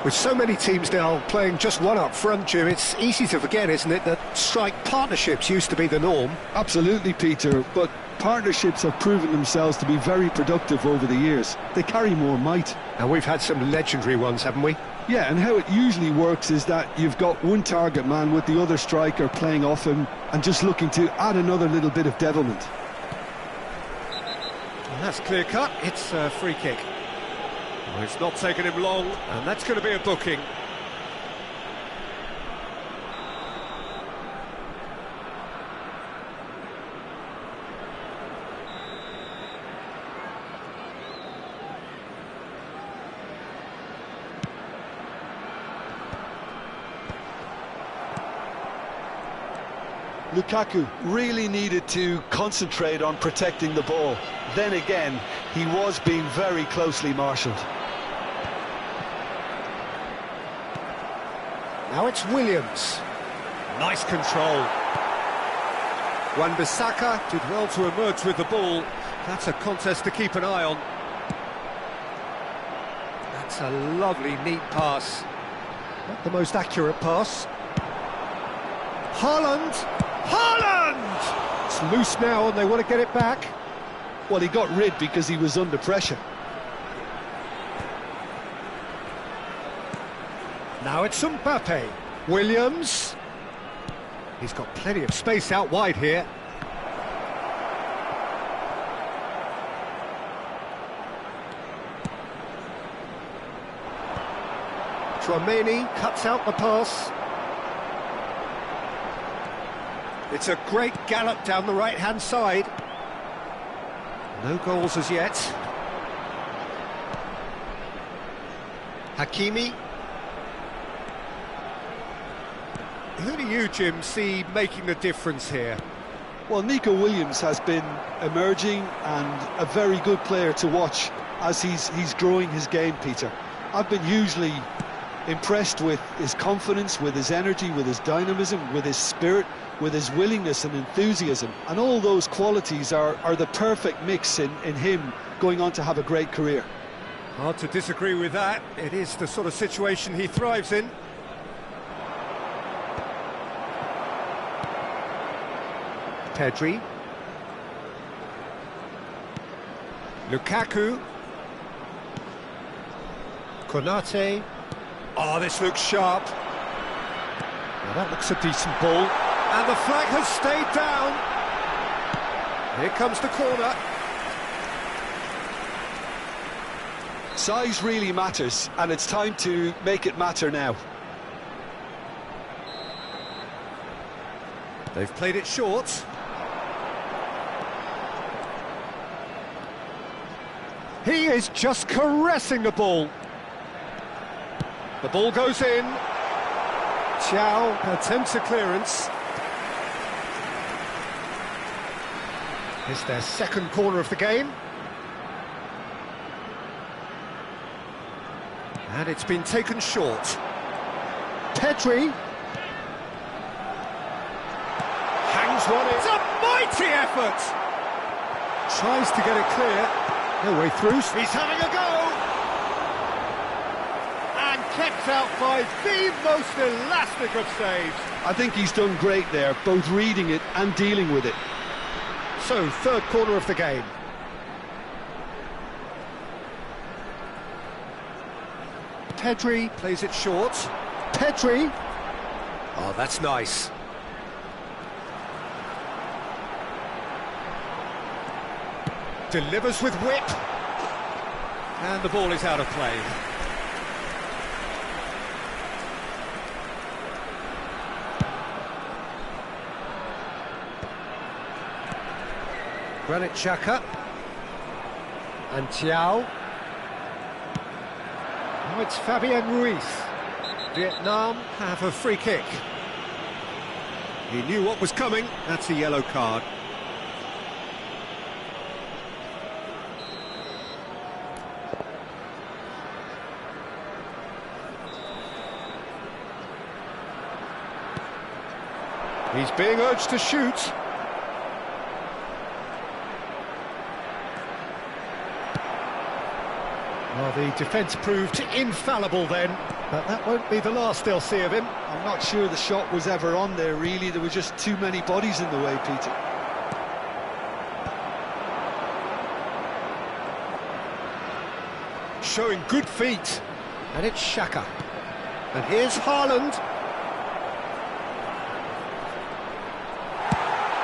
With so many teams now playing just one up front, Jim, it's easy to forget, isn't it, that strike partnerships used to be the norm? Absolutely, Peter, but partnerships have proven themselves to be very productive over the years. They carry more might. And we've had some legendary ones, haven't we? Yeah, and how it usually works is that you've got one target man with the other striker playing off him and just looking to add another little bit of devilment. Well, that's clear cut. It's a free kick. Well, it's not taken him long, and that's going to be a booking. Lukaku really needed to concentrate on protecting the ball. Then again, he was being very closely marshalled. Now it's Williams. Nice control. Wan-Bissaka did well to emerge with the ball. That's a contest to keep an eye on. That's a lovely, neat pass. Not the most accurate pass. Haaland! Haaland! It's loose now and they want to get it back. Well, he got rid because he was under pressure. Now it's Mbappe. Williams. He's got plenty of space out wide here. Tchouaméni cuts out the pass. It's a great gallop down the right-hand side. No goals as yet. Hakimi. Who do you, Jim, see making the difference here? Well, Nico Williams has been emerging and a very good player to watch as he's growing his game, Peter. I've been hugely impressed with his confidence, with his energy, with his dynamism, with his spirit, with his willingness and enthusiasm. And all those qualities are the perfect mix in him going on to have a great career. Hard to disagree with that. It is the sort of situation he thrives in. Pedri. Lukaku. Konate. Oh, this looks sharp. Now that looks a decent ball. And the flag has stayed down. Here comes the corner. Size really matters, and it's time to make it matter now. They've played it short. He is just caressing the ball. The ball goes in. Chow attempts a clearance. It's their second corner of the game. And it's been taken short. Pedri. Hangs one in. It's a mighty effort! Tries to get it clear. No way through. He's having a go! And kept out by the most elastic of saves. I think he's done great there, both reading it and dealing with it. So, third corner of the game. Pedri plays it short. Pedri. Oh, that's nice. Delivers with whip. And the ball is out of play. Granit Xhaka. And Thiaw. Now it's Fabian Ruiz. Vietnam have a free kick. He knew what was coming. That's a yellow card. He's being urged to shoot. Well, the defence proved infallible then, but that won't be the last they'll see of him. I'm not sure the shot was ever on there, really. There were just too many bodies in the way, Peter. Showing good feet, and it's Xhaka. And here's Haaland.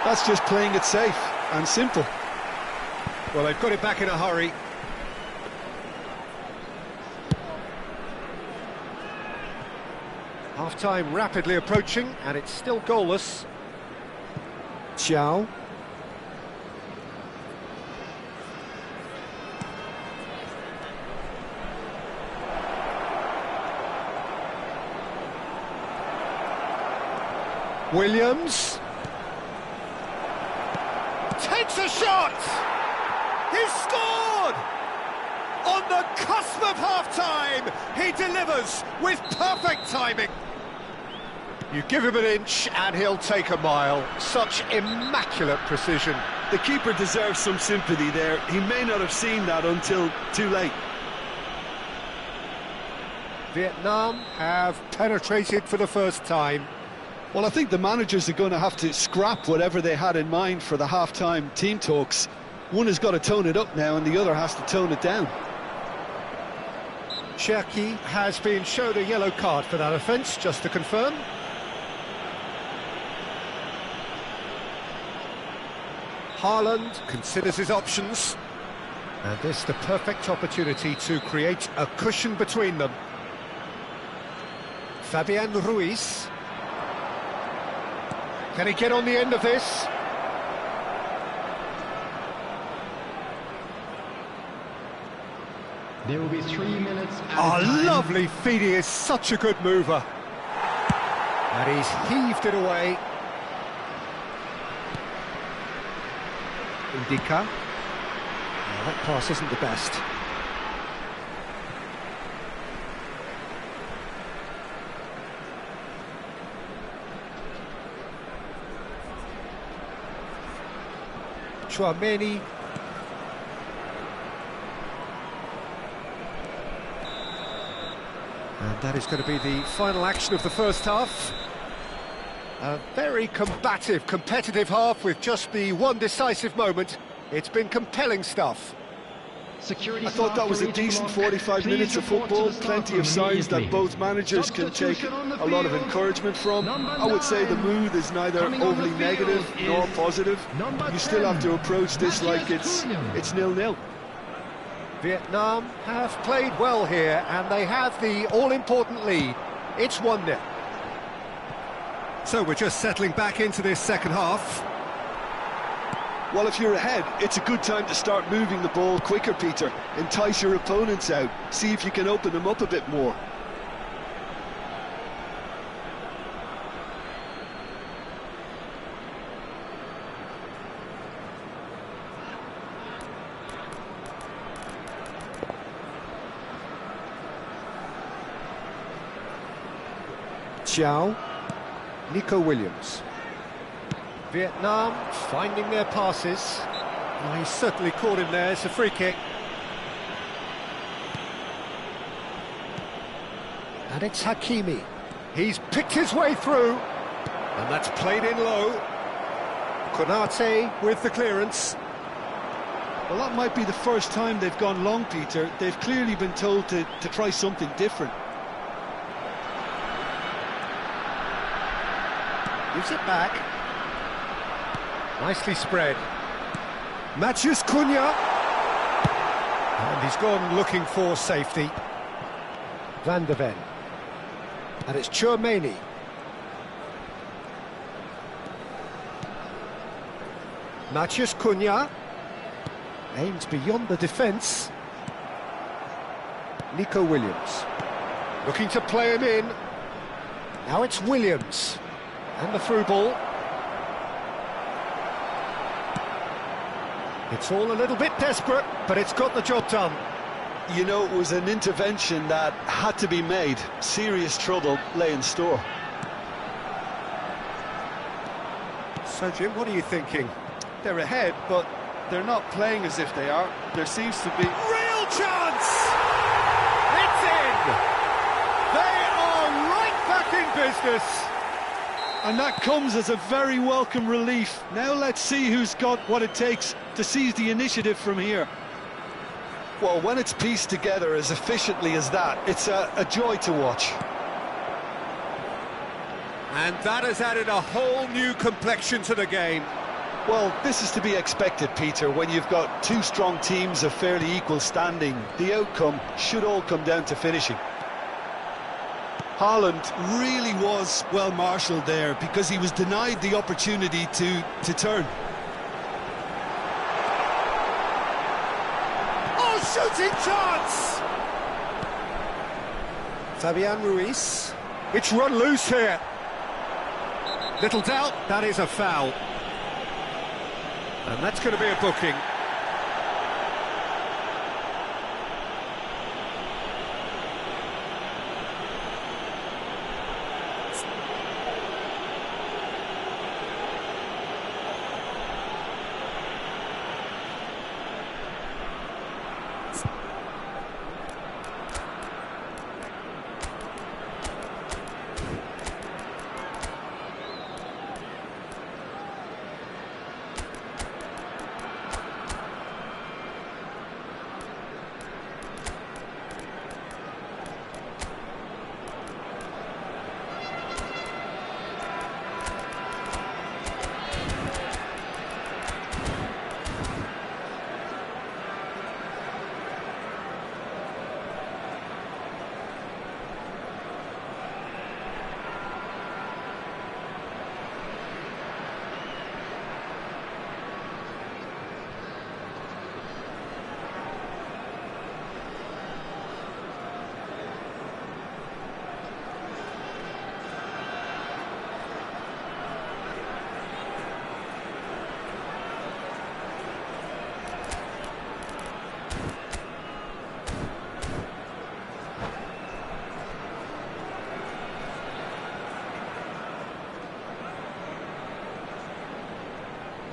That's just playing it safe and simple. Well, they've got it back in a hurry. Half-time rapidly approaching, and it's still goalless. Xiao. Williams. Takes a shot! He's scored! On the cusp of half-time, he delivers with perfect timing. You give him an inch and he'll take a mile. Such immaculate precision. The keeper deserves some sympathy there. He may not have seen that until too late. Vietnam have penetrated for the first time. Well, I think the managers are going to have to scrap whatever they had in mind for the half-time team talks. One has got to tone it up now and the other has to tone it down. Cherki has been shown a yellow card for that offence, just to confirm. Haaland considers his options. And this the perfect opportunity to create a cushion between them. Fabian Ruiz. Can he get on the end of this? There will be 3 minutes. Lovely feed. He is such a good mover. And he's heaved it away. Indica. Well, that pass isn't the best. Chouameni. And that is going to be the final action of the first half. A very combative, competitive half with just the one decisive moment. It's been compelling stuff. Security I thought that was a decent 45 minutes of football. Plenty of signs that both managers can take a lot of encouragement from. I would say the mood is neither overly negative nor positive. You still have to approach this like it's 0-0. Vietnam have played well here, and they have the all-important lead. It's 1-0. So we're just settling back into this second half. Well, if you're ahead, it's a good time to start moving the ball quicker, Peter. Entice your opponents out. See if you can open them up a bit more. Xiao. Nico Williams. Vietnam finding their passes. Well, he's certainly caught him there. It's a free kick. And it's Hakimi. He's picked his way through. And that's played in low. Konate with the clearance. Well, that might be the first time they've gone long, Peter. They've clearly been told to try something different. Gives it back. Nicely spread. Matheus Cunha. And he's gone looking for safety. Van der Ven. And it's Chouameni. Matheus Cunha. Aims beyond the defence. Nico Williams. Looking to play him in. Now it's Williams. And the through ball. It's all a little bit desperate, but it's got the job done. You know, it was an intervention that had to be made. Serious trouble lay in store. So, Jim, what are you thinking? They're ahead, but they're not playing as if they are. There seems to be... Real chance! business. And that comes as a very welcome relief. Now let's see who's got what it takes to seize the initiative from here. Well, when it's pieced together as efficiently as that, it's a joy to watch. And that has added a whole new complexion to the game. Well, this is to be expected, Peter. When you've got two strong teams of fairly equal standing, the outcome should all come down to finishing. Haaland really was well marshalled there because he was denied the opportunity to turn. Oh, shooting chance! Fabian Ruiz. It's run loose here. Little doubt, that is a foul. And that's going to be a booking.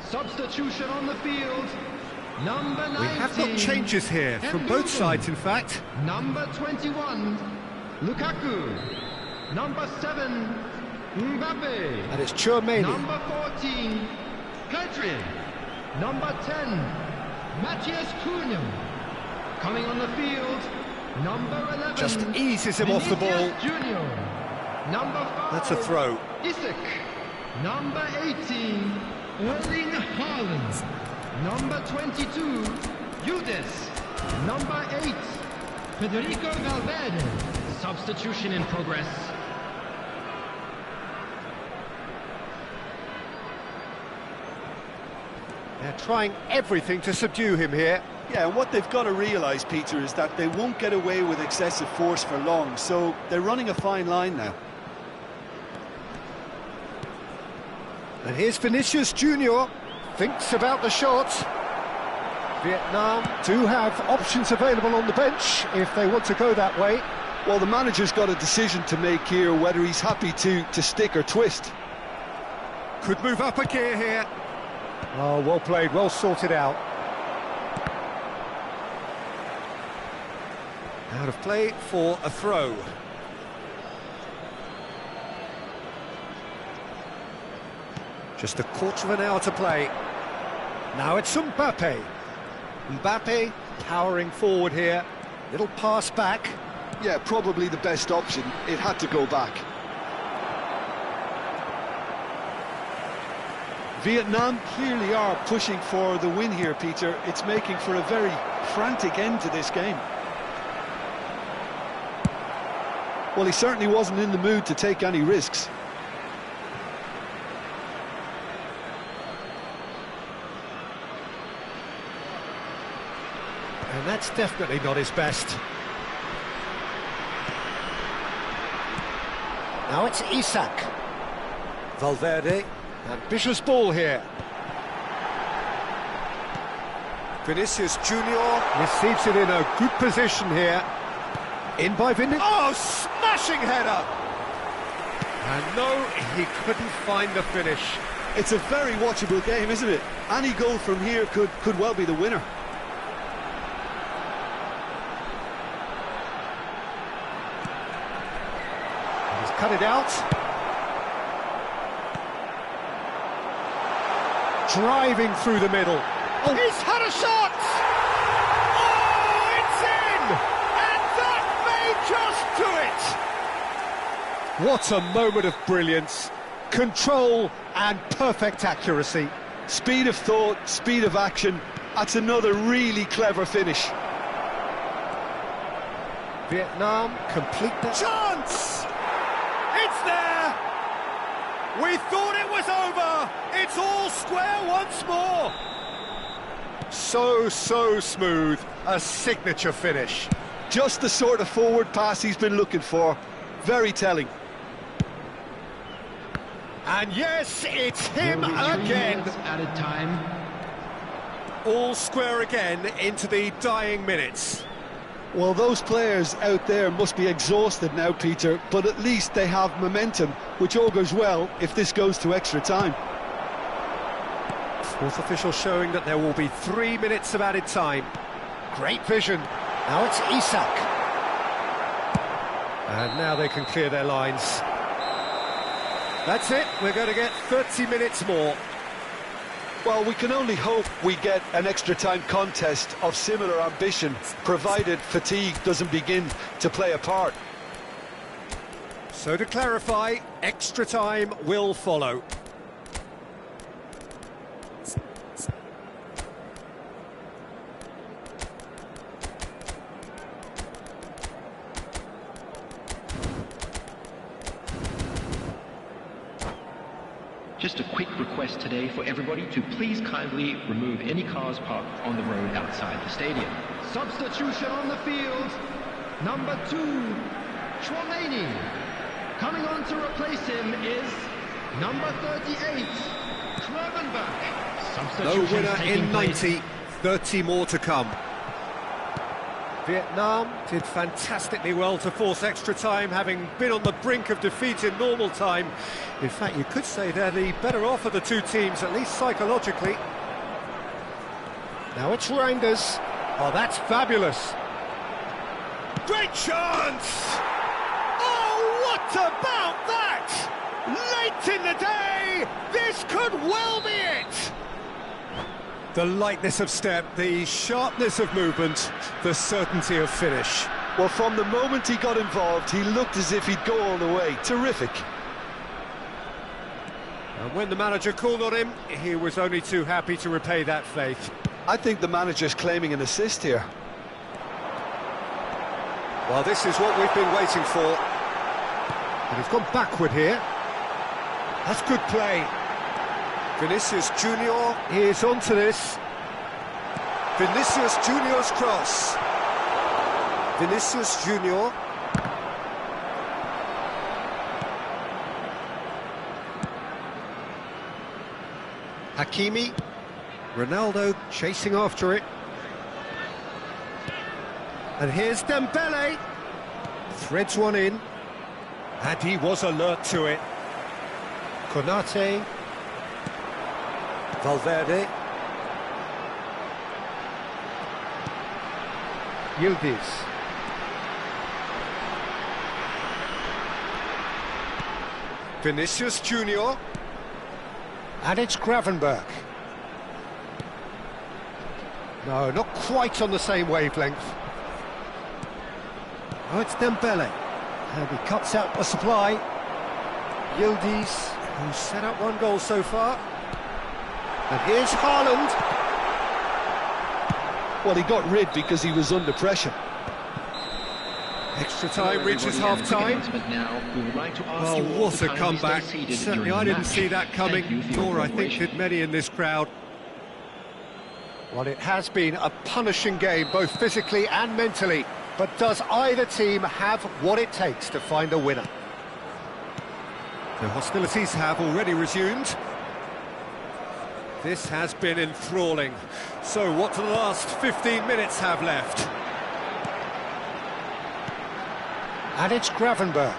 Substitution on the field. Number 19. We have got changes here from both sides, in fact. Number 21, Lukaku. Number 7, Mbappe. And it's Chouameni. Number 14, Pedri. Number 10, Matthias Cunha. Coming on the field, number 11. Just eases him off the ball. Junior. Number 5. That's a throw. Isak. Number 18, Erling Haaland. Number 22, Judes. Number 8, Federico Valverde. Substitution in progress. They're trying everything to subdue him here. Yeah, and what they've got to realise, Peter, is that they won't get away with excessive force for long, so they're running a fine line now. And here's Vinicius Junior. Thinks about the shot. Vietnam do have options available on the bench if they want to go that way. Well, the manager's got a decision to make here, whether he's happy to stick or twist. Could move up a gear here. Oh, well played, well sorted out. Out of play for a throw. Just a quarter of an hour to play. Now it's Mbappe. Mbappe powering forward here. Little pass back. Yeah, probably the best option. It had to go back. Vietnam clearly are pushing for the win here, Peter. It's making for a very frantic end to this game. Well, he certainly wasn't in the mood to take any risks. And that's definitely not his best. Now it's Isak. Valverde. Ambitious ball here. Vinicius Junior receives it in a good position here. In by Vinicius. Oh, smashing header! And no, he couldn't find the finish. It's a very watchable game, isn't it? Any goal from here could well be the winner. He's cut it out. Driving through the middle. Oh, he's had a shot! Oh, it's in! And that may just do it! What a moment of brilliance. Control and perfect accuracy. Speed of thought, speed of action. That's another really clever finish. Vietnam complete the chance! It's there! We thought it was over! It's all square once more! So smooth. A signature finish. Just the sort of forward pass he's been looking for. Very telling. And yes, it's him again. Added time. All square again into the dying minutes. Well, those players out there must be exhausted now, Peter, but at least they have momentum, which augurs well if this goes to extra time. Fourth official showing that there will be 3 minutes of added time. Great vision. Now it's Isak. And now they can clear their lines. That's it, we're going to get 30 minutes more. Well, we can only hope we get an extra time contest of similar ambition, provided fatigue doesn't begin to play a part. So to clarify, extra time will follow. Just a quick request today for everybody to please kindly remove any cars parked on the road outside the stadium. Substitution on the field. Number 2, Chouameni. Coming on to replace him is number 38, Gravenberch. No Substitutions winner taking in place. 90, 30 more to come. Vietnam did fantastically well to force extra time, having been on the brink of defeat in normal time. In fact, you could say they're the better off of the two teams, at least psychologically. Now it's Reinders. Oh, that's fabulous. Great chance! Oh, what about that? Late in the day, this could well be it. The lightness of step, the sharpness of movement, the certainty of finish. Well, from the moment he got involved, he looked as if he'd go all the way. Terrific. And when the manager called on him, he was only too happy to repay that faith. I think the manager's claiming an assist here. Well, this is what we've been waiting for. And he's gone backward here. That's good play. Vinicius Junior is onto this. Vinicius Junior's cross. Vinicius Junior. Hakimi. Ronaldo chasing after it. And here's Dembele. Threads one in. And he was alert to it. Konate. Valverde. Yildiz. Vinicius Junior. And it's Gravenberch. No, not quite on the same wavelength. Oh, it's Dembele. And he cuts out the supply. Yildiz, who's set up one goal so far. And here's Haaland. Well, he got rid because he was under pressure. Extra time reaches half-time. Oh, what a comeback. Certainly I didn't see that coming, nor I think did many in this crowd. Well, it has been a punishing game, both physically and mentally. But does either team have what it takes to find a winner? The hostilities have already resumed. This has been enthralling. So what do the last 15 minutes have left? And it's Gravenberch.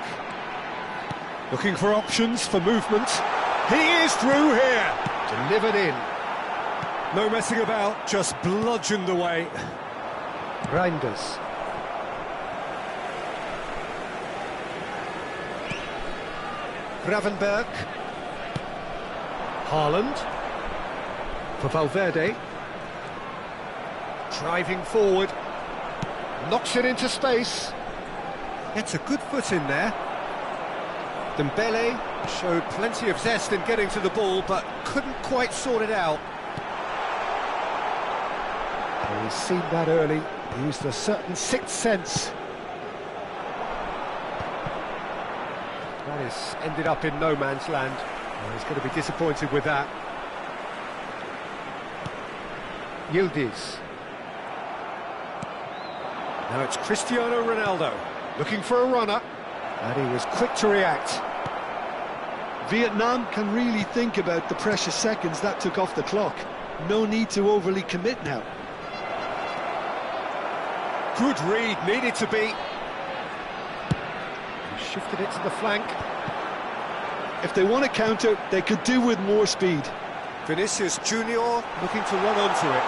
Looking for options for movement. He is through here. Delivered in. No messing about, just bludgeoned away. Reinders. Gravenberg. Haaland. For Valverde. Driving forward. Knocks it into space. Gets a good foot in there. Dembele showed plenty of zest in getting to the ball, but couldn't quite sort it out. Well, he's seen that early. He used a certain sixth sense. That has ended up in no man's land. Well, he's going to be disappointed with that. Yildiz. Now it's Cristiano Ronaldo, looking for a runner, and he was quick to react. Vietnam can really think about the precious seconds that took off the clock. No need to overly commit now. Good read, needed to be. He shifted it to the flank. If they want to counter, they could do with more speed. Vinicius Junior looking to run onto it.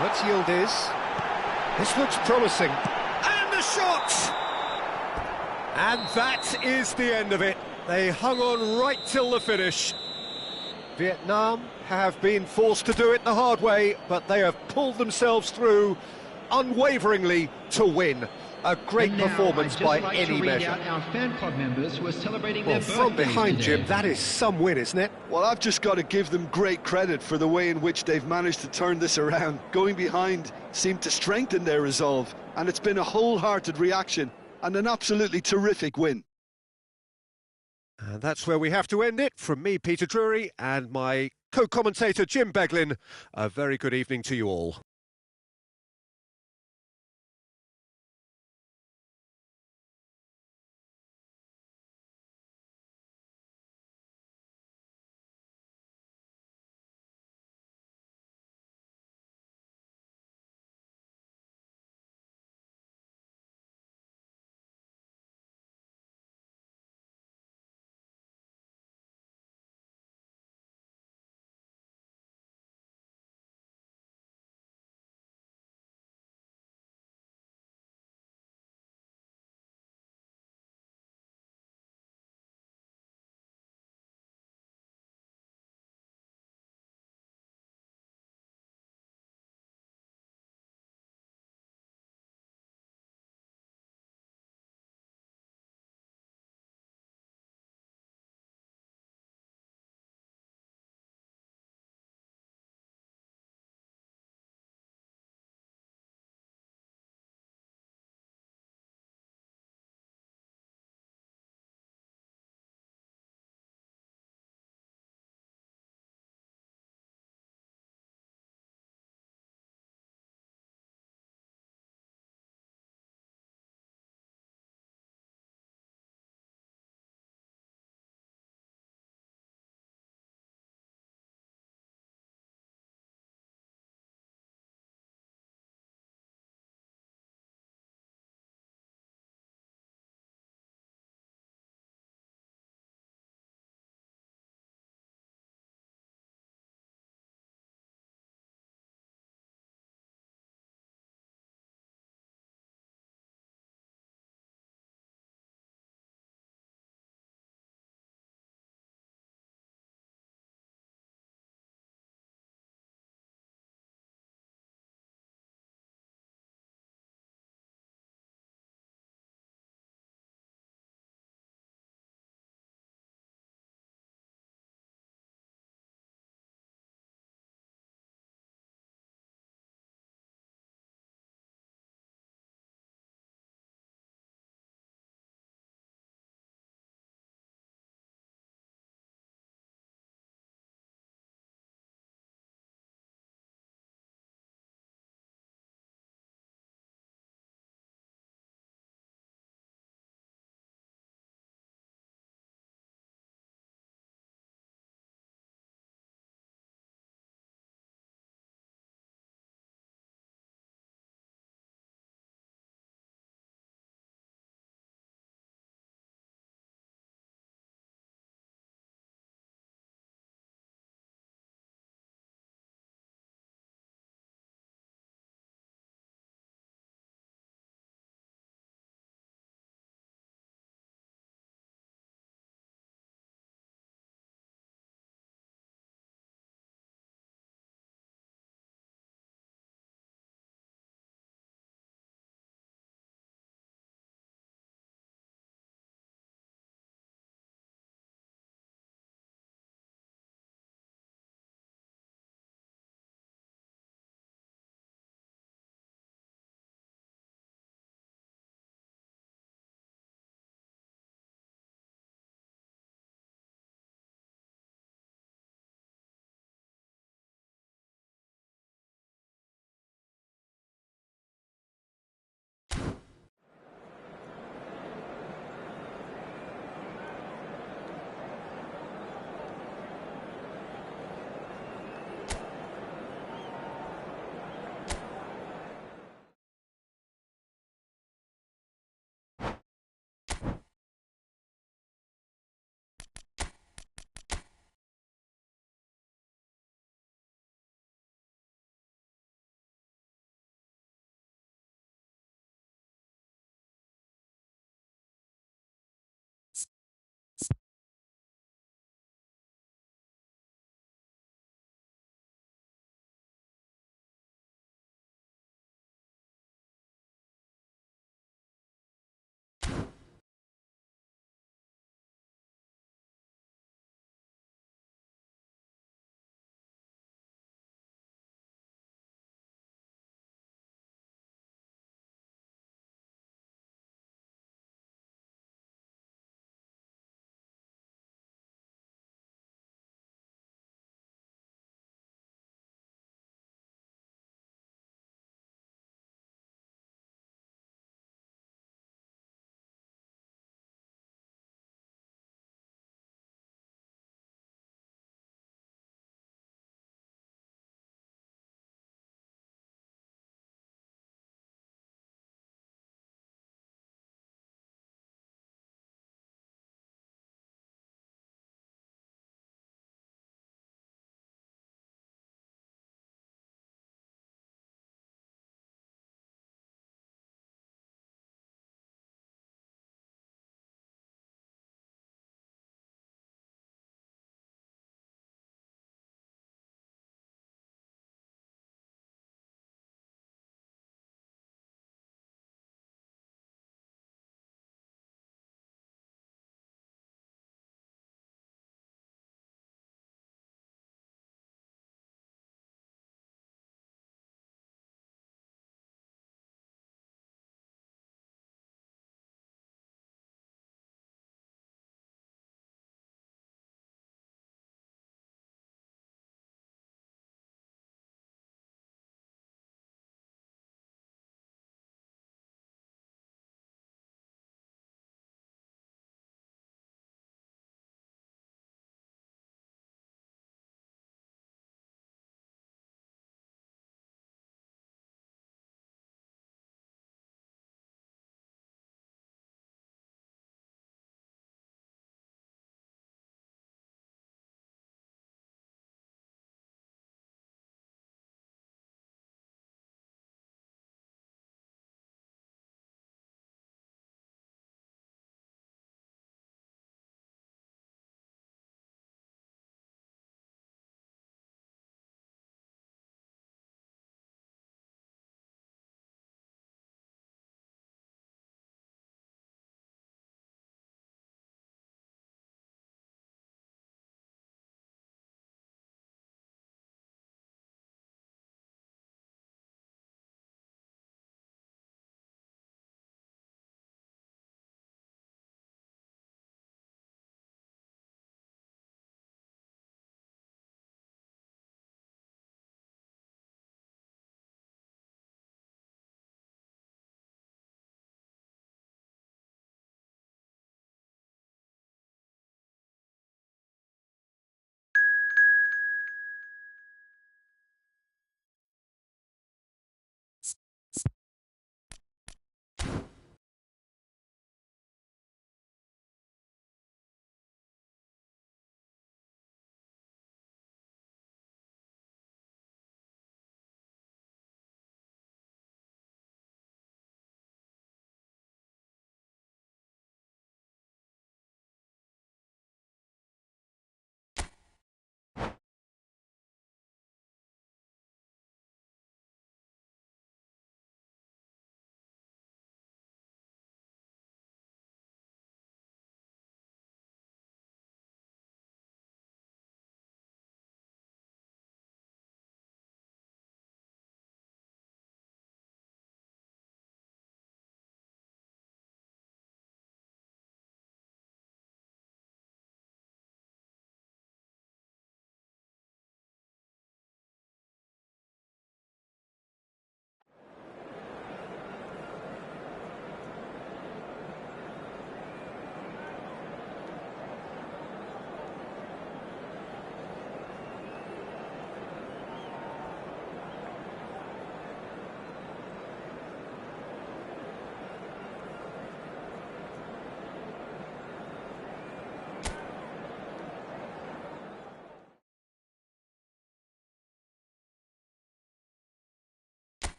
That's Yildiz. This looks promising. And the shot! And that is the end of it. They hung on right till the finish. Vietnam have been forced to do it the hard way, but they have pulled themselves through unwaveringly to win. A great performance by any measure. Our fan club members who are celebrating their From birthdays behind, today. Jim, that is some win, isn't it? Well, I've just got to give them great credit for the way in which they've managed to turn this around. Going behind seemed to strengthen their resolve, and it's been a wholehearted reaction and an absolutely terrific win. And that's where we have to end it. From me, Peter Drury, and my co-commentator, Jim Beglin, a very good evening to you all.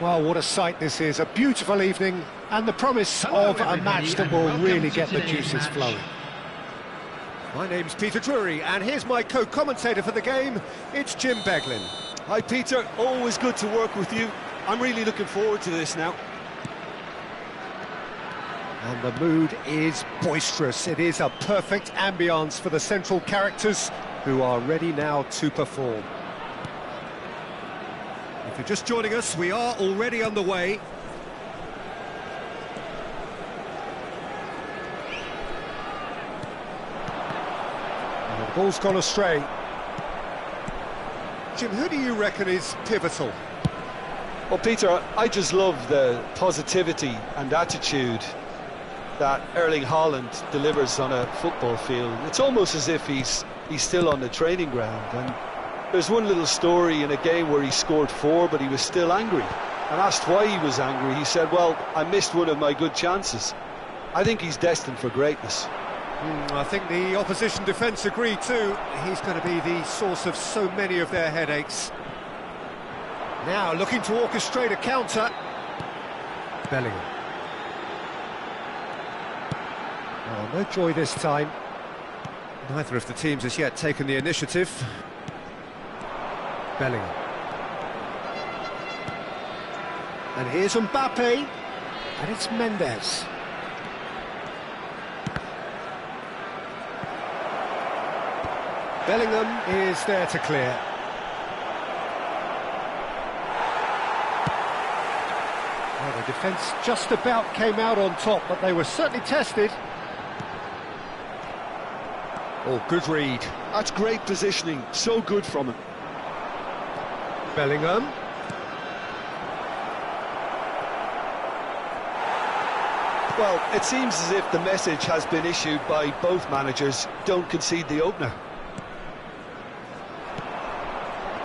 Well, what a sight this is. A beautiful evening and the promise of a match that will really get the juices flowing. My name's Peter Drury, and here's my co-commentator for the game. It's Jim Beglin. Hi, Peter. Always good to work with you. I'm really looking forward to this now. And the mood is boisterous. It is a perfect ambience for the central characters who are ready now to perform. If you're just joining us, we are already underway. And the ball's gone astray. Jim, who do you reckon is pivotal? Well, Peter, I just love the positivity and attitude that Erling Haaland delivers on a football field. It's almost as if he's still on the training ground. And there's one little story in a game where he scored 4, but he was still angry. And asked why he was angry, he said, well, I missed one of my good chances. I think he's destined for greatness. I think the opposition defence agree too. He's going to be the source of so many of their headaches. Now looking to orchestrate a counter. Bellingham. Oh, no joy this time. Neither of the teams has yet taken the initiative. Bellingham. And here's Mbappe. And it's Mendes. Bellingham is there to clear. Well, the defence just about came out on top, but they were certainly tested. Oh, good read. That's great positioning, so good from him. Bellingham. Well, it seems as if the message has been issued by both managers: don't concede the opener.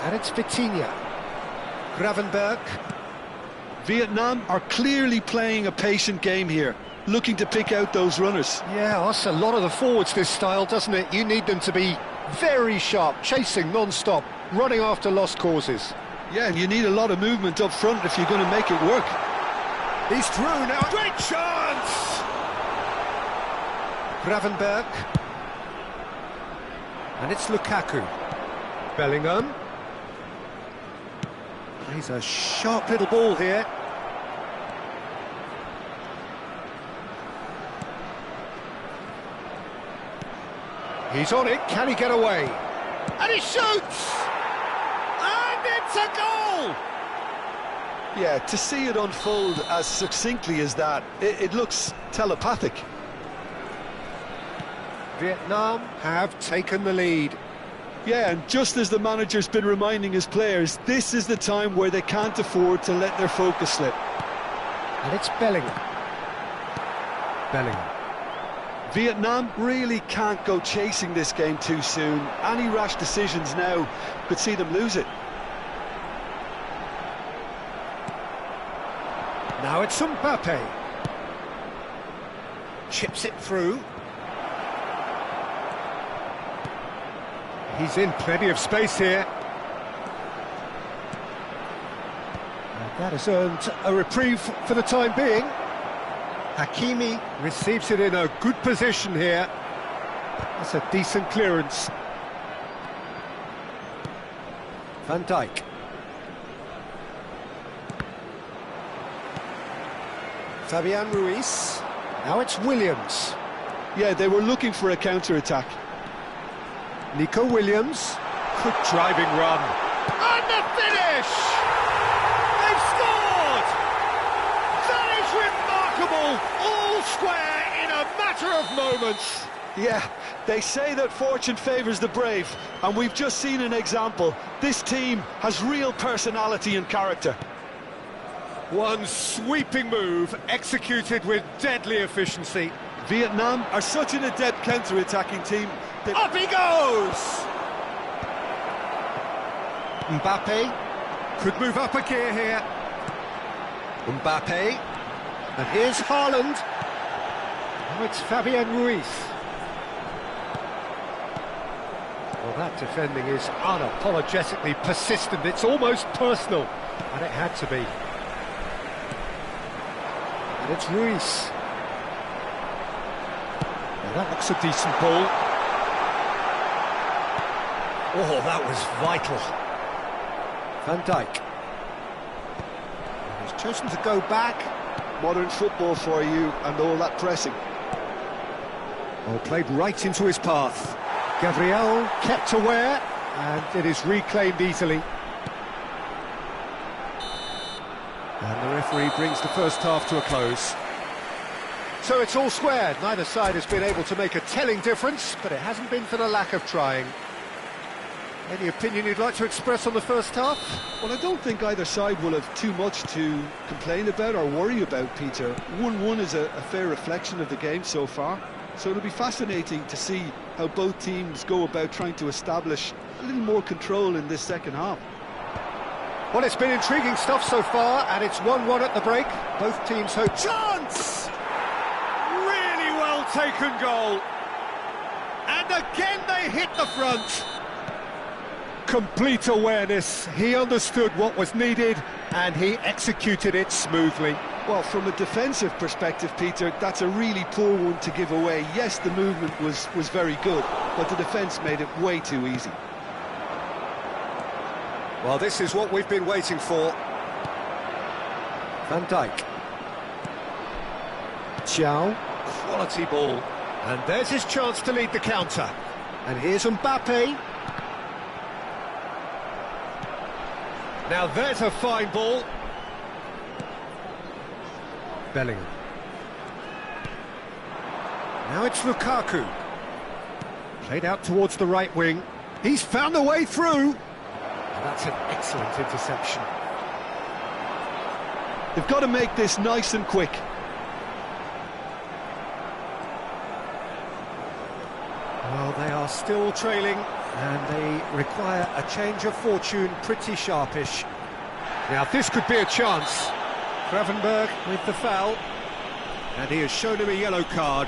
And it's Vitinha. Gravenberg. Vietnam are clearly playing a patient game here, looking to pick out those runners. Yeah, that's a lot of the forwards, this style, doesn't it? You need them to be very sharp, chasing non-stop, running after lost causes. Yeah, and you need a lot of movement up front if you're going to make it work. He's through now. Great chance! Gravenberg. And it's Lukaku. Bellingham. He's a sharp little ball here. He's on it, can he get away? And he shoots! And it's a goal! Yeah, to see it unfold as succinctly as that, it looks telepathic. Vietnam have taken the lead. Yeah, and just as the manager's been reminding his players, this is the time where they can't afford to let their focus slip. And it's Bellingham. Bellingham. Vietnam really can't go chasing this game too soon. Any rash decisions now could see them lose it. Now it's Mbappe. Chips it through. He's in plenty of space here. And that has earned a reprieve for the time being. Hakimi receives it in a good position here. That's a decent clearance. Van Dijk. Fabian Ruiz. Now it's Williams. Yeah, they were looking for a counter-attack. Nico Williams. Good driving run. And the finish! They've scored! That is remarkable! All square in a matter of moments. Yeah, they say that fortune favours the brave, and we've just seen an example. This team has real personality and character. One sweeping move, executed with deadly efficiency. Vietnam are such an adept counter-attacking team. Up he goes! Mbappe could move up a gear here. Mbappe. And here's Haaland. Now it's Fabian Ruiz. Well, that defending is unapologetically persistent. It's almost personal. And it had to be. It's Ruiz. Well, that looks a decent ball. Oh, that was vital. Van Dijk. And he's chosen to go back. Modern football for you and all that pressing. Oh, played right into his path. Gabriel kept aware, and it is reclaimed easily. And the referee brings the first half to a close. So it's all squared. Neither side has been able to make a telling difference, but it hasn't been for the lack of trying. Any opinion you'd like to express on the first half? Well, I don't think either side will have too much to complain about or worry about, Peter. 1-1 is a fair reflection of the game so far. So it'll be fascinating to see how both teams go about trying to establish a little more control in this second half. Well, it's been intriguing stuff so far, and it's 1-1 at the break. Both teams hope... Chance! Really well taken goal. And again they hit the front. Complete awareness. He understood what was needed, and he executed it smoothly. Well, from a defensive perspective, Peter, that's a really poor one to give away. Yes, the movement was very good, but the defence made it way too easy. Well, this is what we've been waiting for. Van Dijk. Xiao. Quality ball. And there's his chance to lead the counter. And here's Mbappe. Now there's a fine ball. Bellingham. Now it's Lukaku. Played out towards the right wing. He's found a way through. And that's an excellent interception. They've got to make this nice and quick. Well, they are still trailing, and they require a change of fortune pretty sharpish. Now this could be a chance. Gravenberg with the foul, and he has shown him a yellow card.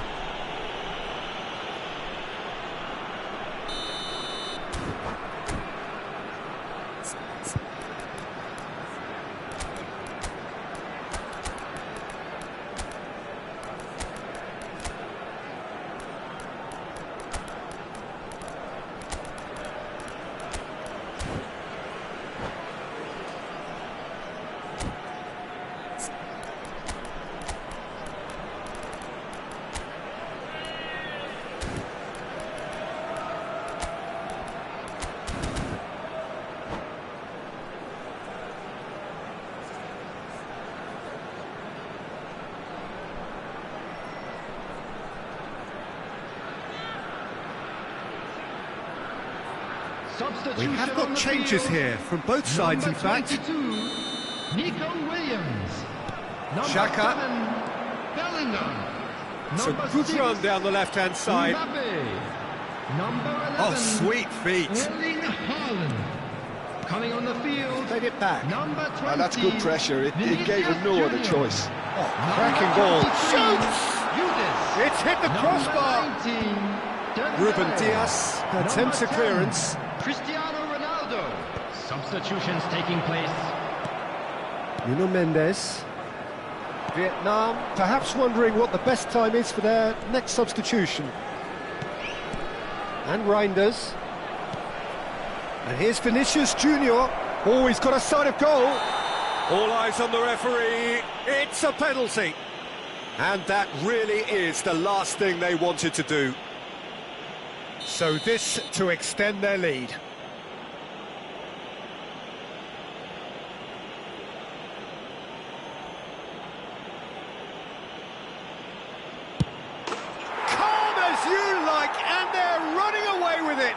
We have got changes here from both sides, in fact. Nico Williams. Xhaka. It's a good run down the left-hand side. Oh, sweet feet. Coming on the field. Played it back. Number 20. That's good pressure. It gave him no other choice. Oh, cracking ball. Shoots! It's hit the crossbar. Ruben Dias attempts a clearance. Cristiano Ronaldo. Substitutions taking place. Nuno Mendes. Vietnam perhaps wondering what the best time is for their next substitution. And Reinders. And here's Vinicius Junior. Oh, he's got a sight of goal. All eyes on the referee. It's a penalty. And that really is the last thing they wanted to do. So this to extend their lead. Calm as you like, and they're running away with it.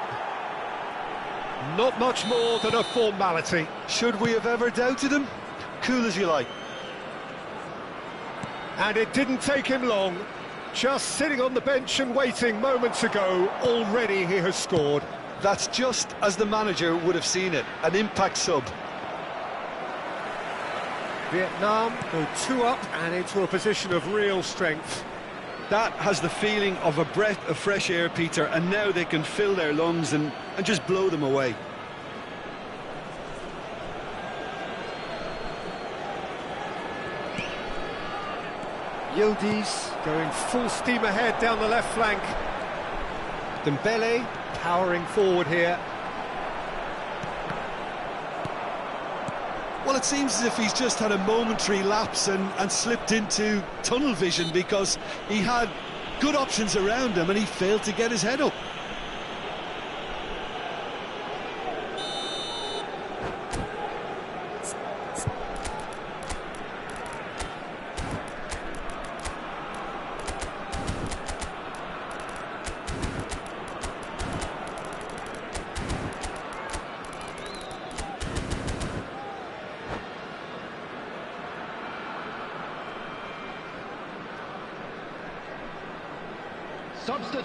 Not much more than a formality. Should we have ever doubted him? Cool as you like. And it didn't take him long. Just sitting on the bench and waiting moments ago, already he has scored. That's just as the manager would have seen it, an impact sub. Vietnam go 2 up and into a position of real strength. That has the feeling of a breath of fresh air, Peter, and now they can fill their lungs and just blow them away. Yildiz going full steam ahead down the left flank. Dembele powering forward here. Well, it seems as if he's just had a momentary lapse and slipped into tunnel vision, because he had good options around him and he failed to get his head up.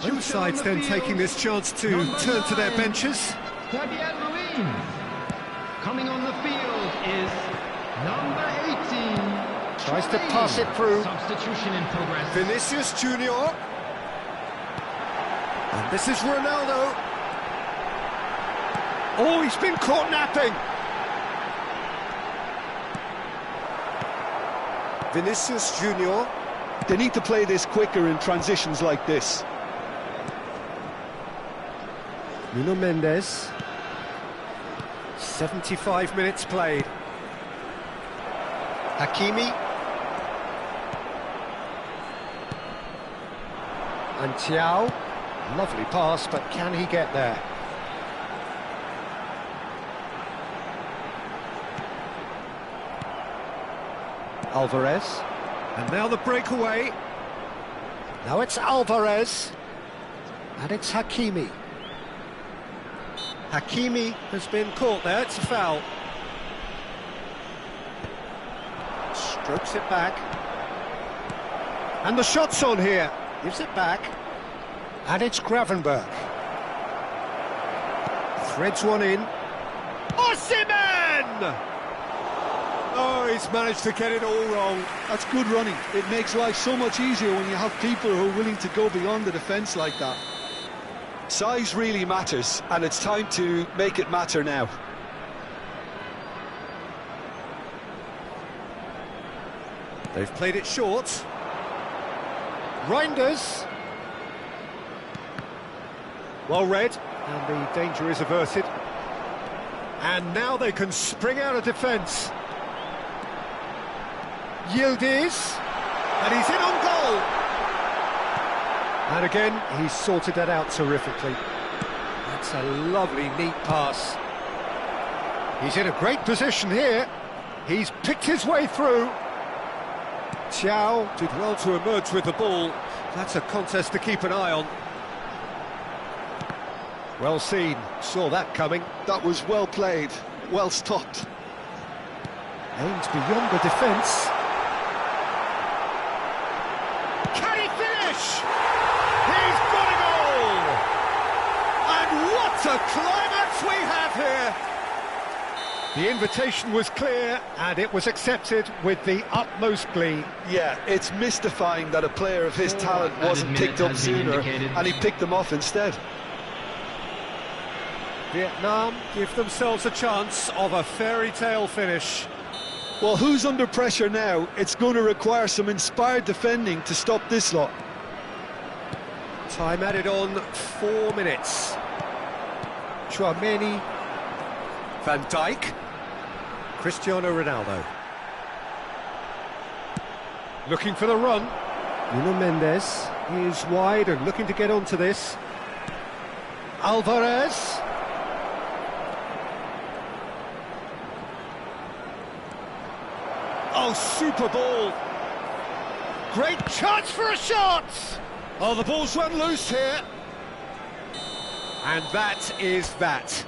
Both sides then taking this chance to turn to their benches. Coming on the field is number 18. Tries to pass it through. Substitution in progress. Vinicius Junior. And this is Ronaldo. Oh, he's been caught napping. Vinicius Junior. They need to play this quicker in transitions like this. Nuno Mendes. 75 minutes played. Hakimi. And Thiaw. Lovely pass, but can he get there? Alvarez. And now the breakaway. Now it's Alvarez. And it's Hakimi. Hakimi has been caught there, it's a foul. Strokes it back. And the shot's on here. Gives it back. And it's Gravenberch. Threads one in. Osimhen! Oh, he's managed to get it all wrong. That's good running. It makes life so much easier when you have people who are willing to go beyond the defence like that. Size really matters, and it's time to make it matter now. They've played it short. Reinders. Well read, and the danger is averted. And now they can spring out of defence. Yildiz, and he's in on goal. And again, he's sorted that out terrifically. That's a lovely, neat pass. He's in a great position here. He's picked his way through. Thiaw did well to emerge with the ball. That's a contest to keep an eye on. Well seen, saw that coming. That was well played, well stopped. Aimed beyond the defence. Can he finish? He's got a goal! And what a climax we have here! The invitation was clear, and it was accepted with the utmost glee. Yeah, it's mystifying that a player of his talent wasn't picked up sooner, and he picked them off instead. Vietnam give themselves a chance of a fairy tale finish. Well, who's under pressure now? It's going to require some inspired defending to stop this lot. Time added on 4 minutes. Chouameni, Van Dijk, Cristiano Ronaldo. Looking for the run. Nuno Mendes is wide and looking to get onto this. Alvarez. Oh, super ball. Great chance for a shot. Oh, the ball's run loose here. And that is that.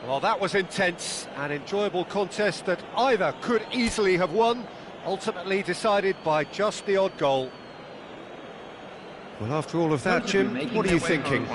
Well, that was intense, an enjoyable contest that either could easily have won, ultimately decided by just the odd goal. Well, after all of that, Jim, what are you thinking?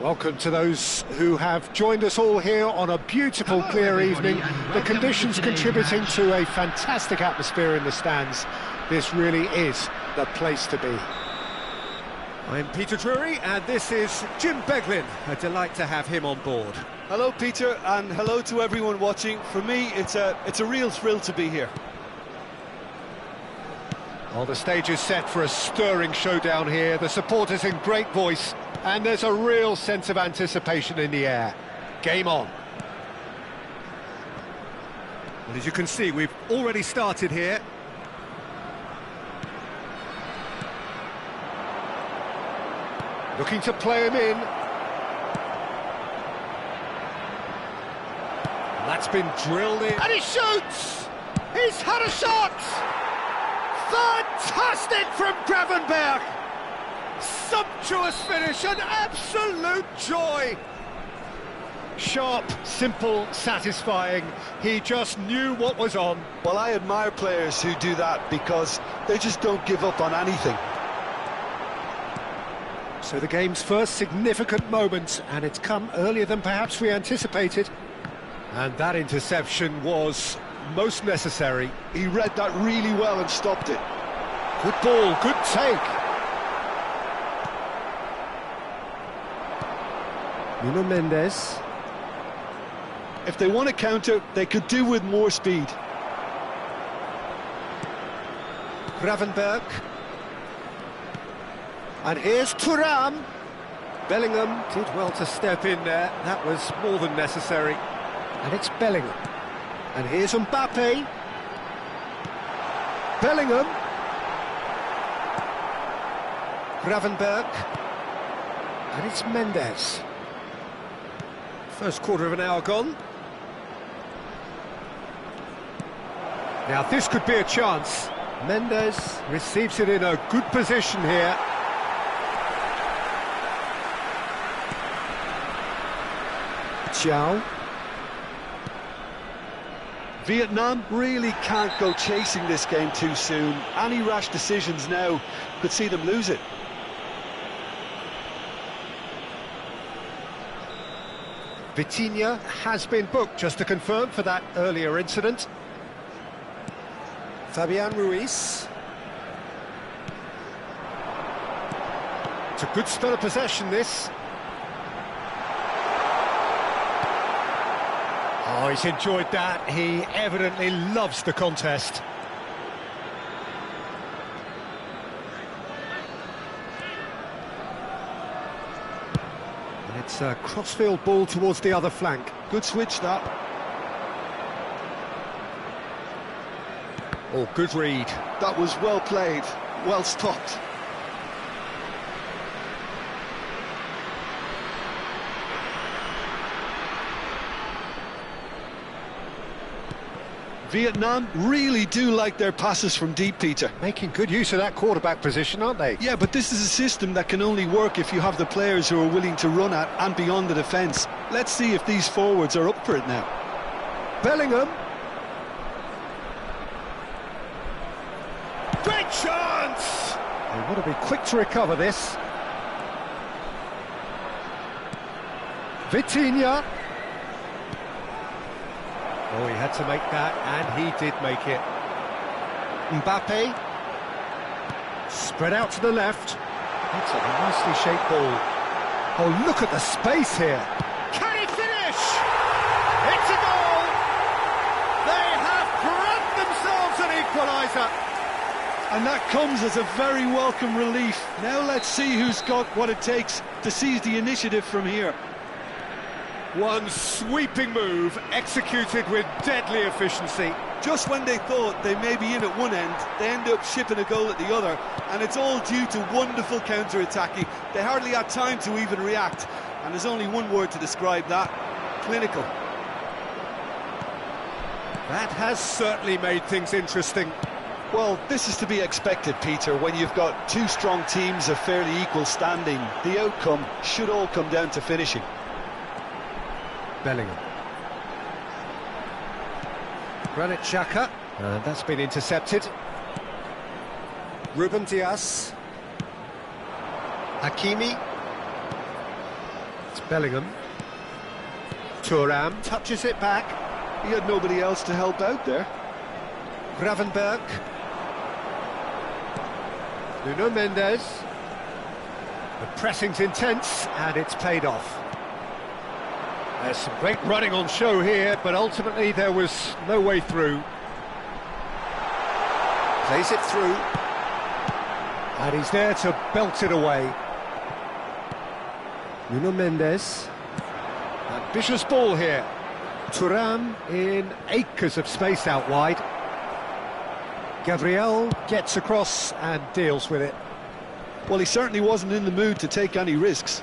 Welcome to those who have joined us all here on a beautiful, clear evening. The conditions contributing to a fantastic atmosphere in the stands. This really is the place to be. I'm Peter Drury, and this is Jim Beglin. A delight to have him on board. Hello, Peter, and hello to everyone watching. For me, it's a real thrill to be here. Well, the stage is set for a stirring showdown here. The supporters in great voice, and there's a real sense of anticipation in the air. Game on. Well, as you can see, we've already started here. Looking to play him in. That's been drilled in. And he shoots! He's had a shot! Fantastic from Gravenberg! Sumptuous finish, an absolute joy! Sharp, simple, satisfying. He just knew what was on. Well, I admire players who do that because they just don't give up on anything. So the game's first significant moment, and it's come earlier than perhaps we anticipated. And that interception was most necessary. He read that really well and stopped it. Good ball, good take. Nuno Mendes. If they want to counter, they could do with more speed. Gravenberg. And here's Thuram. Bellingham did well to step in there. That was more than necessary. And it's Bellingham. And here's Mbappe. Bellingham. Gravenberg. And it's Mendes. First quarter of an hour gone. Now this could be a chance. Mendes receives it in a good position here. Xiao. Vietnam really can't go chasing this game too soon. Any rash decisions now could see them lose it. Vitinha has been booked, just to confirm, for that earlier incident. Fabian Ruiz. It's a good spell of possession, this. Oh, he's enjoyed that. He evidently loves the contest. And it's a crossfield ball towards the other flank. Good switch, that. Oh, good read. That was well played, well stopped. Vietnam really do like their passes from deep, Peter. Making good use of that quarterback position, aren't they? Yeah, but this is a system that can only work if you have the players who are willing to run at and beyond the defence. Let's see if these forwards are up for it now. Bellingham. Great chance! They want to be quick to recover this. Vitinha. Oh, he had to make that, and he did make it. Mbappe. Spread out to the left. That's a nicely shaped ball. Oh, look at the space here. Can he finish? It's a goal! They have grabbed themselves an equaliser. And that comes as a very welcome relief. Now let's see who's got what it takes to seize the initiative from here. One sweeping move, executed with deadly efficiency. Just when they thought they may be in at one end, they end up shipping a goal at the other, and it's all due to wonderful counter-attacking. They hardly had time to even react, and there's only one word to describe that: clinical. That has certainly made things interesting. Well, this is to be expected, Peter, when you've got two strong teams of fairly equal standing. The outcome should all come down to finishing. Bellingham. Granit Xhaka, and that's been intercepted. Ruben Dias. Hakimi. It's Bellingham. Thuram touches it back. He had nobody else to help out there. Gravenberg. Nuno Mendes. The pressing's intense, and it's paid off. There's some great running on show here, but ultimately there was no way through. Plays it through. And he's there to belt it away. Nuno Mendes. Ambitious ball here. Thuram in acres of space out wide. Gabriel gets across and deals with it. Well, he certainly wasn't in the mood to take any risks.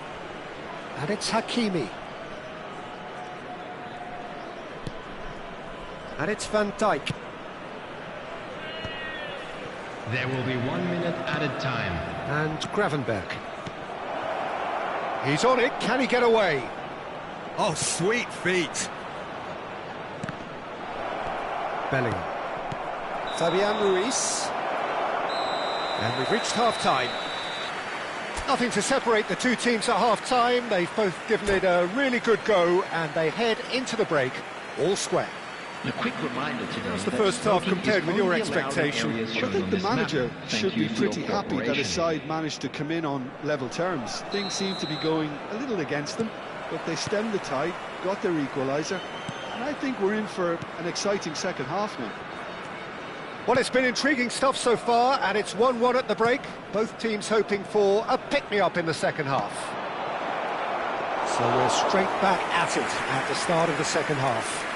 And it's Hakimi. And it's Van Dijk. There will be 1 minute added time. And Gravenberg. He's on it, can he get away? Oh, sweet feet. Bellingham. Fabian Ruiz. And we've reached half-time. Nothing to separate the two teams at half-time. They've both given it a really good go, and they head into the break all square. A quick reminder today. How's the first half compared with your expectation? Well, I think the manager should be pretty happy that his side managed to come in on level terms. Things seem to be going a little against them, but they stemmed the tide, got their equaliser, and I think we're in for an exciting second half now. Well, it's been intriguing stuff so far, and it's 1-1 at the break. Both teams hoping for a pick-me-up in the second half. So we're straight back at it at the start of the second half.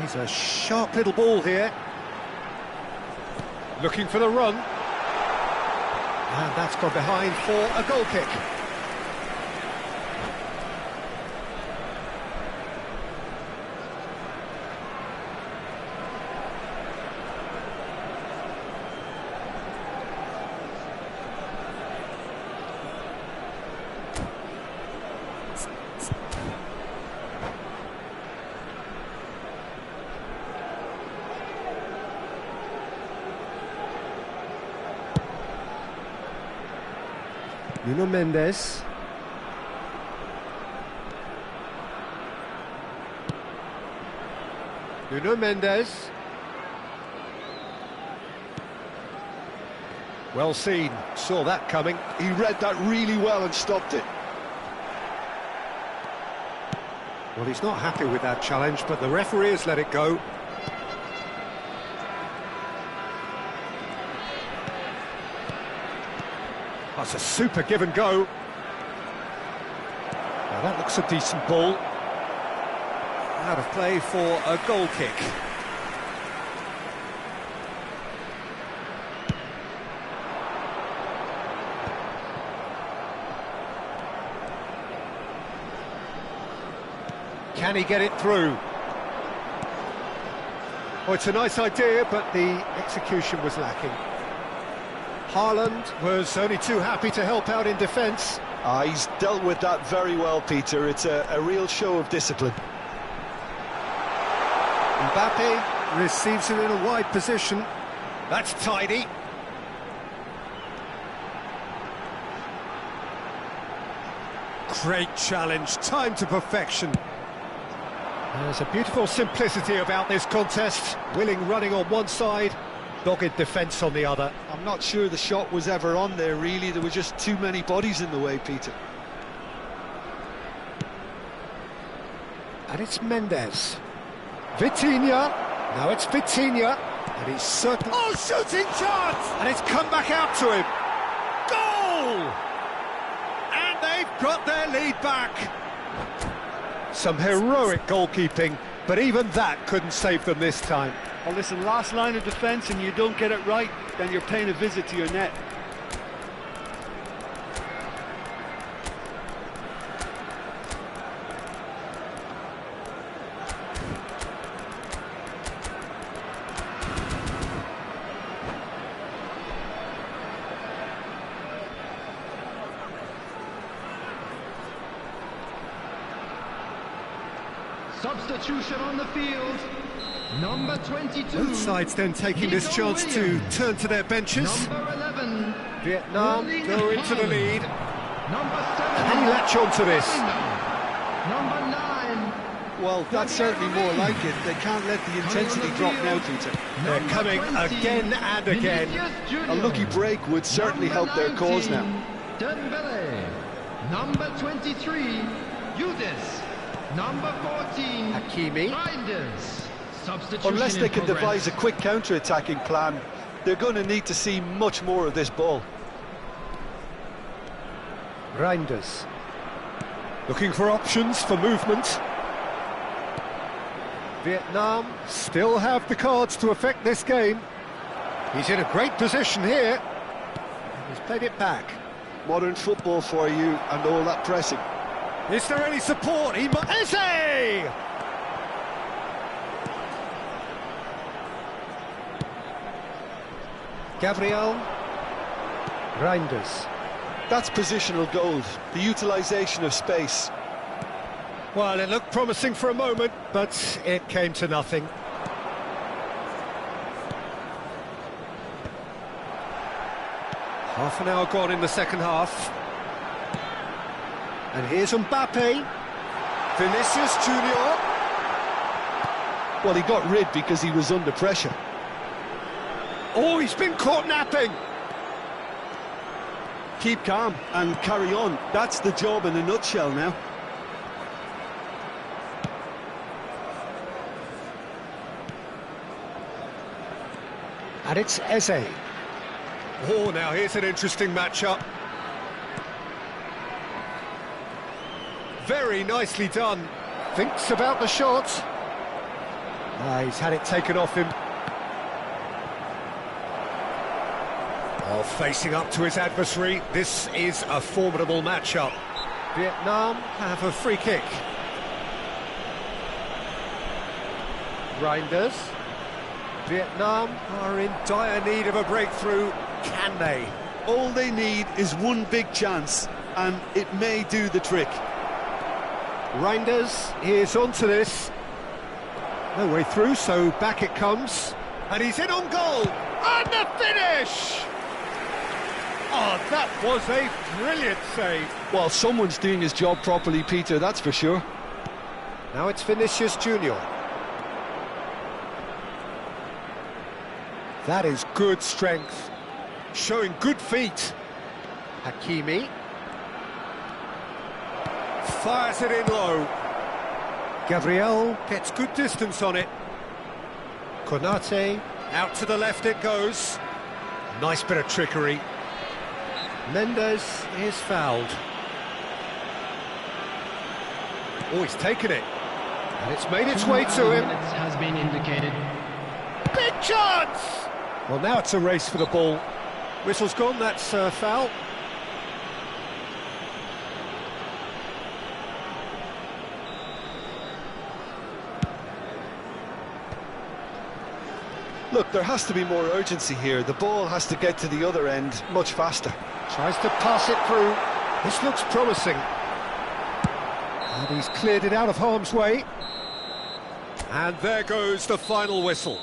He's a sharp little ball here. Looking for the run. And that's gone behind for a goal kick. Nuno Mendes. Nuno Mendes. Well seen, saw that coming. He read that really well and stopped it. Well, he's not happy with that challenge, but the referee has let it go. That's a super give and go. Now that looks a decent ball. Out of play for a goal kick. Can he get it through? Oh, it's a nice idea, but the execution was lacking. Haaland was only too happy to help out in defence. He's dealt with that very well, Peter. It's a real show of discipline. Mbappe receives it in a wide position. That's tidy. Great challenge, time to perfection. There's a beautiful simplicity about this contest. Willing running on one side, dogged defence on the other. I'm not sure the shot was ever on there, really. There were just too many bodies in the way, Peter. And it's Mendes. Vitinha. Now it's Vitinha. And he's certain... Oh, shooting chance! And it's come back out to him. Goal! And they've got their lead back. Some heroic goalkeeping, but even that couldn't save them this time. Well, listen, last line of defence and you don't get it right, then you're paying a visit to your net. Substitution on the field. Number 22. Both sides then taking this chance to turn to their benches. Number 11. Vietnam go into the lead. Number 7. Can he latch on to this? Number 9. Well, that's certainly more like it. They can't let the intensity drop now, Peter. They're coming again and again. A lucky break would certainly help their cause now. Dembele. Number 23. Udis. Number 14. Hakimi. Reinders. Substitution Unless they in can progress. devise a quick counter-attacking plan, they're going to need to see much more of this ball. Reinders. Looking for options for movement. Vietnam still have the cards to affect this game. He's in a great position here. He's played it back. Modern football for you and all that pressing. Is there any support? He might... Eze! Gabriel. Reinders. That's positional gold, the utilisation of space. Well, it looked promising for a moment, but it came to nothing. Half an hour gone in the second half. And here's Mbappe. Vinicius Junior. Well, he got rid because he was under pressure. Oh, he's been caught napping. Keep calm and carry on. That's the job in a nutshell now. And it's Eze. Oh, now here's an interesting matchup. Very nicely done. Thinks about the shot. He's had it taken off him. Oh, facing up to his adversary. This is a formidable matchup. Vietnam have a free kick. Reinders. Vietnam are in dire need of a breakthrough. Can they? All they need is one big chance, and it may do the trick. Reinders is onto this. No way through, so back it comes. And he's in on goal. And the finish! Oh, that was a brilliant save. Well, someone's doing his job properly, Peter, that's for sure. Now it's Vinicius Junior. That is good strength. Showing good feet. Hakimi. Fires it in low. Gabriel gets good distance on it. Konate, out to the left it goes. Nice bit of trickery. Mendes is fouled. Oh, he's taken it. And it's made its way to him. Has been indicated. Big chance! Well, now it's a race for the ball. Whistle's gone, that's foul. Look, there has to be more urgency here. The ball has to get to the other end much faster. Tries to pass it through. This looks promising. And he's cleared it out of harm's way. And there goes the final whistle.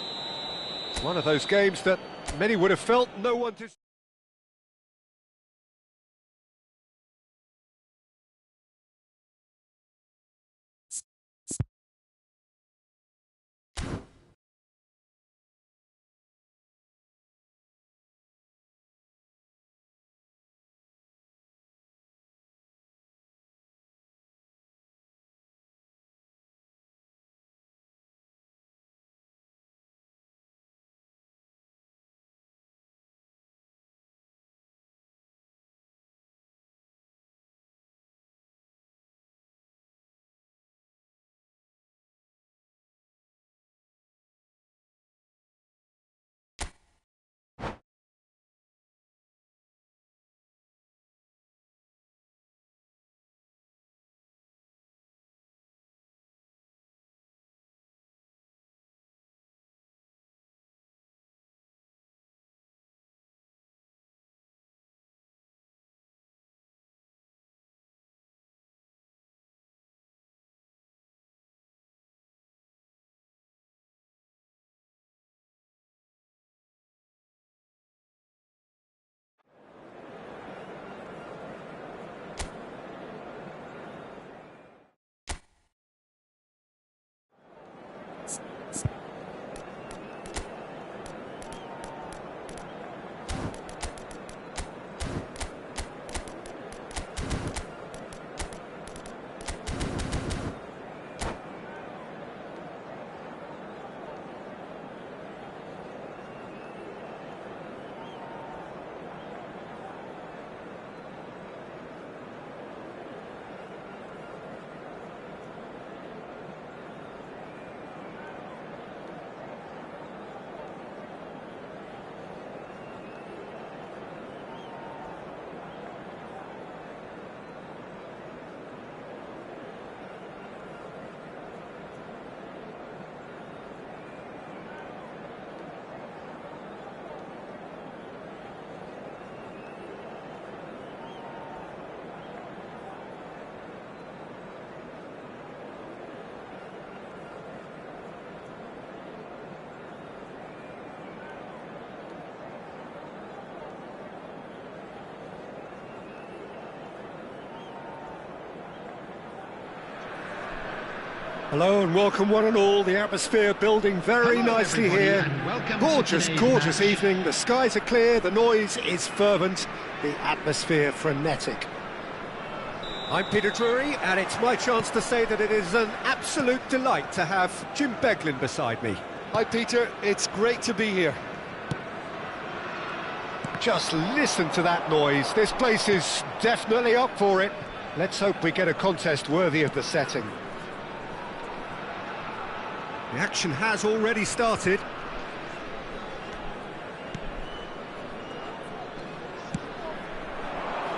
It's one of those games that many would have felt no one... Hello and welcome one and all. The atmosphere building very nicely here. Gorgeous, gorgeous evening. The skies are clear, the noise is fervent, the atmosphere frenetic. I'm Peter Drury, and it's my chance to say that it is an absolute delight to have Jim Beglin beside me. Hi Peter, it's great to be here. Just listen to that noise. This place is definitely up for it. Let's hope we get a contest worthy of the setting. The action has already started.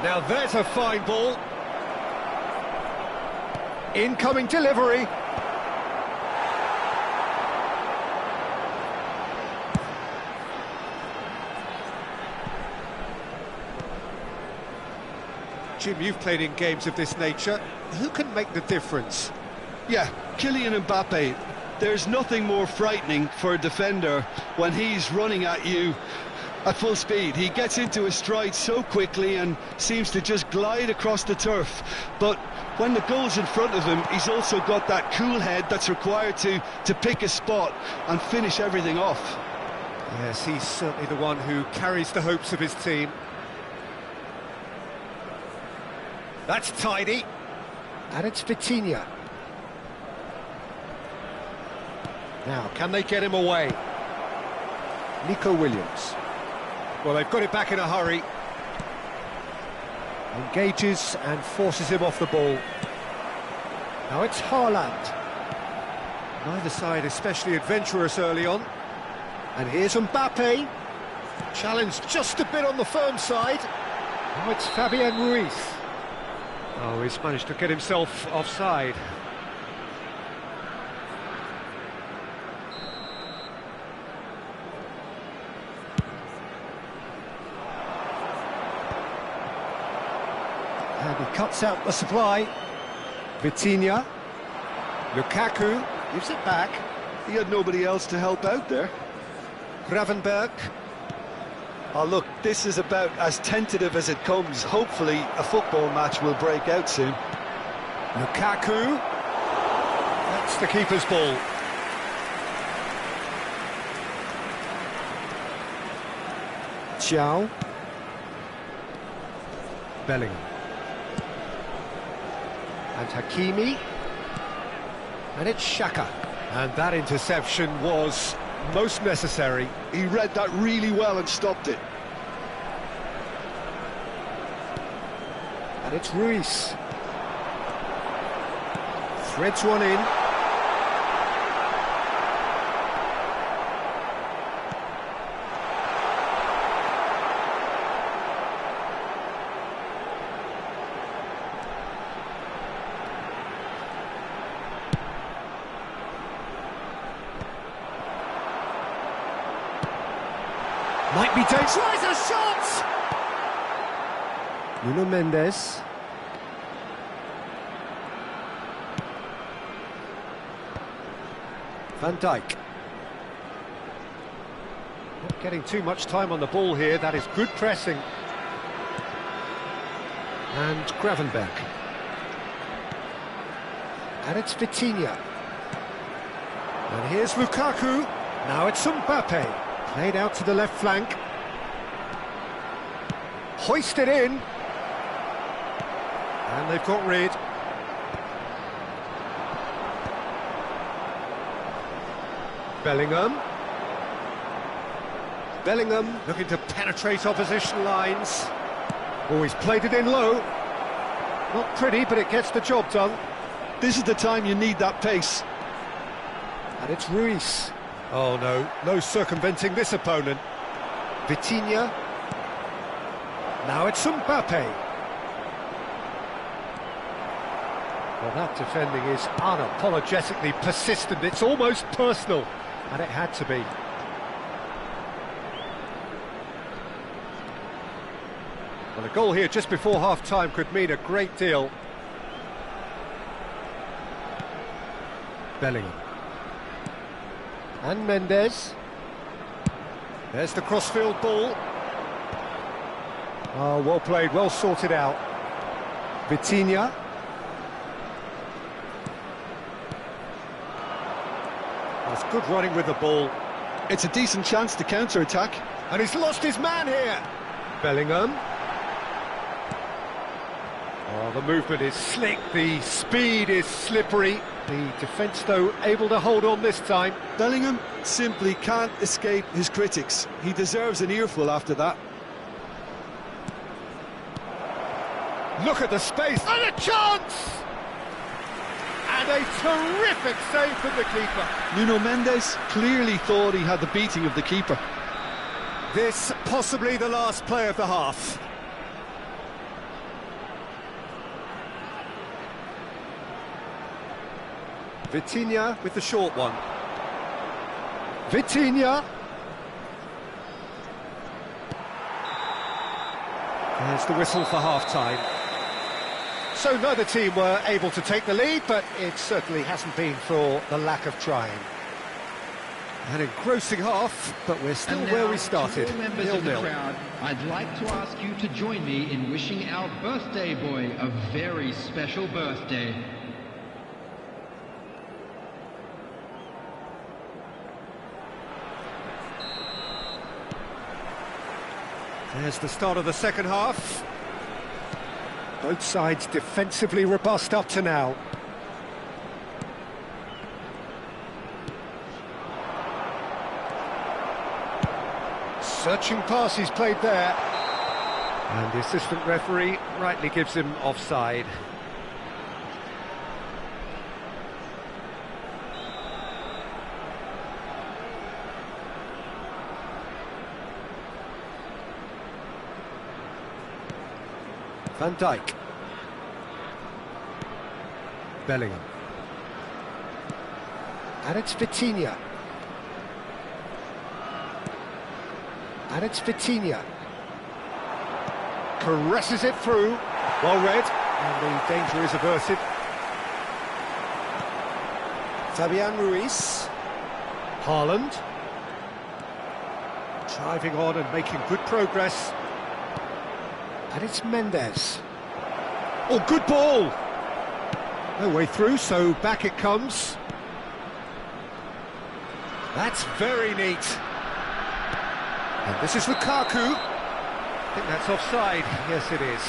Now there's a fine ball. Incoming delivery. Jim, you've played in games of this nature. Who can make the difference? Yeah, Kylian Mbappe. There's nothing more frightening for a defender when he's running at you at full speed. He gets into his stride so quickly and seems to just glide across the turf. But when the goal's in front of him, he's also got that cool head that's required to pick a spot and finish everything off. Yes, he's certainly the one who carries the hopes of his team. That's tidy. And it's Vitinha. Now, can they get him away? Nico Williams. Well, they've got it back in a hurry. Engages and forces him off the ball. Now it's Haaland. Neither side especially adventurous early on. And here's Mbappe. Challenged just a bit on the firm side. Now it's Fabian Ruiz. Oh, he's managed to get himself offside. And he cuts out the supply. Vitinha. Lukaku gives it back. He had nobody else to help out there. Gravenberch. Oh look, this is about as tentative as it comes. Hopefully a football match will break out soon. Lukaku. That's the keeper's ball. Xiao. Bellingham. And Hakimi. And it's Xhaka. And that interception was most necessary. He read that really well and stopped it. And it's Ruiz. Threads one in. Might be dangerous. Tries a shot! Nuno Mendes. Van Dijk. Not getting too much time on the ball here. That is good pressing. And Gravenberch. And it's Vitinha. And here's Lukaku. Now it's Mbappe. Played out to the left flank. Hoisted in. And they've got rid. Bellingham. Bellingham looking to penetrate opposition lines. Oh, he's played it in low. Not pretty, but it gets the job done. This is the time you need that pace. And it's Ruiz. Oh no, no circumventing this opponent. Vitinha. Now it's Mbappe. Well, that defending is unapologetically persistent. It's almost personal, and it had to be. Well, a goal here just before half-time could mean a great deal. Bellingham. And Mendes. There's the crossfield ball. Oh, well played, well sorted out. That's good running with the ball. It's a decent chance to counter-attack. And he's lost his man here. Bellingham. Oh, the movement is slick, the speed is slippery. The defence, though, able to hold on this time. Bellingham simply can't escape his critics. He deserves an earful after that. Look at the space, and a chance! And a terrific save from the keeper. Nuno Mendes clearly thought he had the beating of the keeper. This possibly the last play of the half. Vitinha with the short one. Vitinha. There's the whistle for half-time. So neither team were able to take the lead, but it certainly hasn't been for the lack of trying. An engrossing half, but we're still where we started, 0-0. I'd like to ask you to join me in wishing our birthday boy a very special birthday. There's the start of the second half. Both sides defensively robust up to now. Searching pass he's played there. And the assistant referee rightly gives him offside. Van Dijk. Bellingham. And it's Vitinha. And it's Vitinha. Caresses it through. Well read. And the danger is averted. Fabian Ruiz. Haaland. Driving on and making good progress. And it's Mendes. Oh, good ball! No way through, so back it comes. That's very neat. And this is Lukaku. I think that's offside. Yes, it is.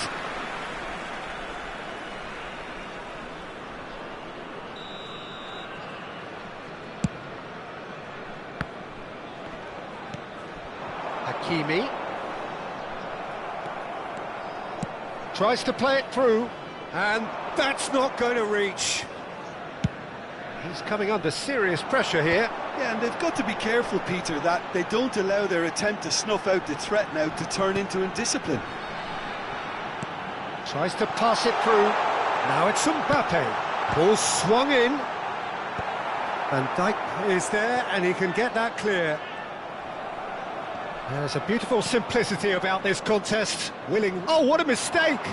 Hakimi. Tries to play it through, and that's not going to reach. He's coming under serious pressure here. Yeah, and they've got to be careful, Peter, that they don't allow their attempt to snuff out the threat now to turn into indiscipline. Tries to pass it through. Now it's Mbappe. Ball swung in. Van Dijk is there, and he can get that clear. There's a beautiful simplicity about this contest. Willing... Oh, what a mistake!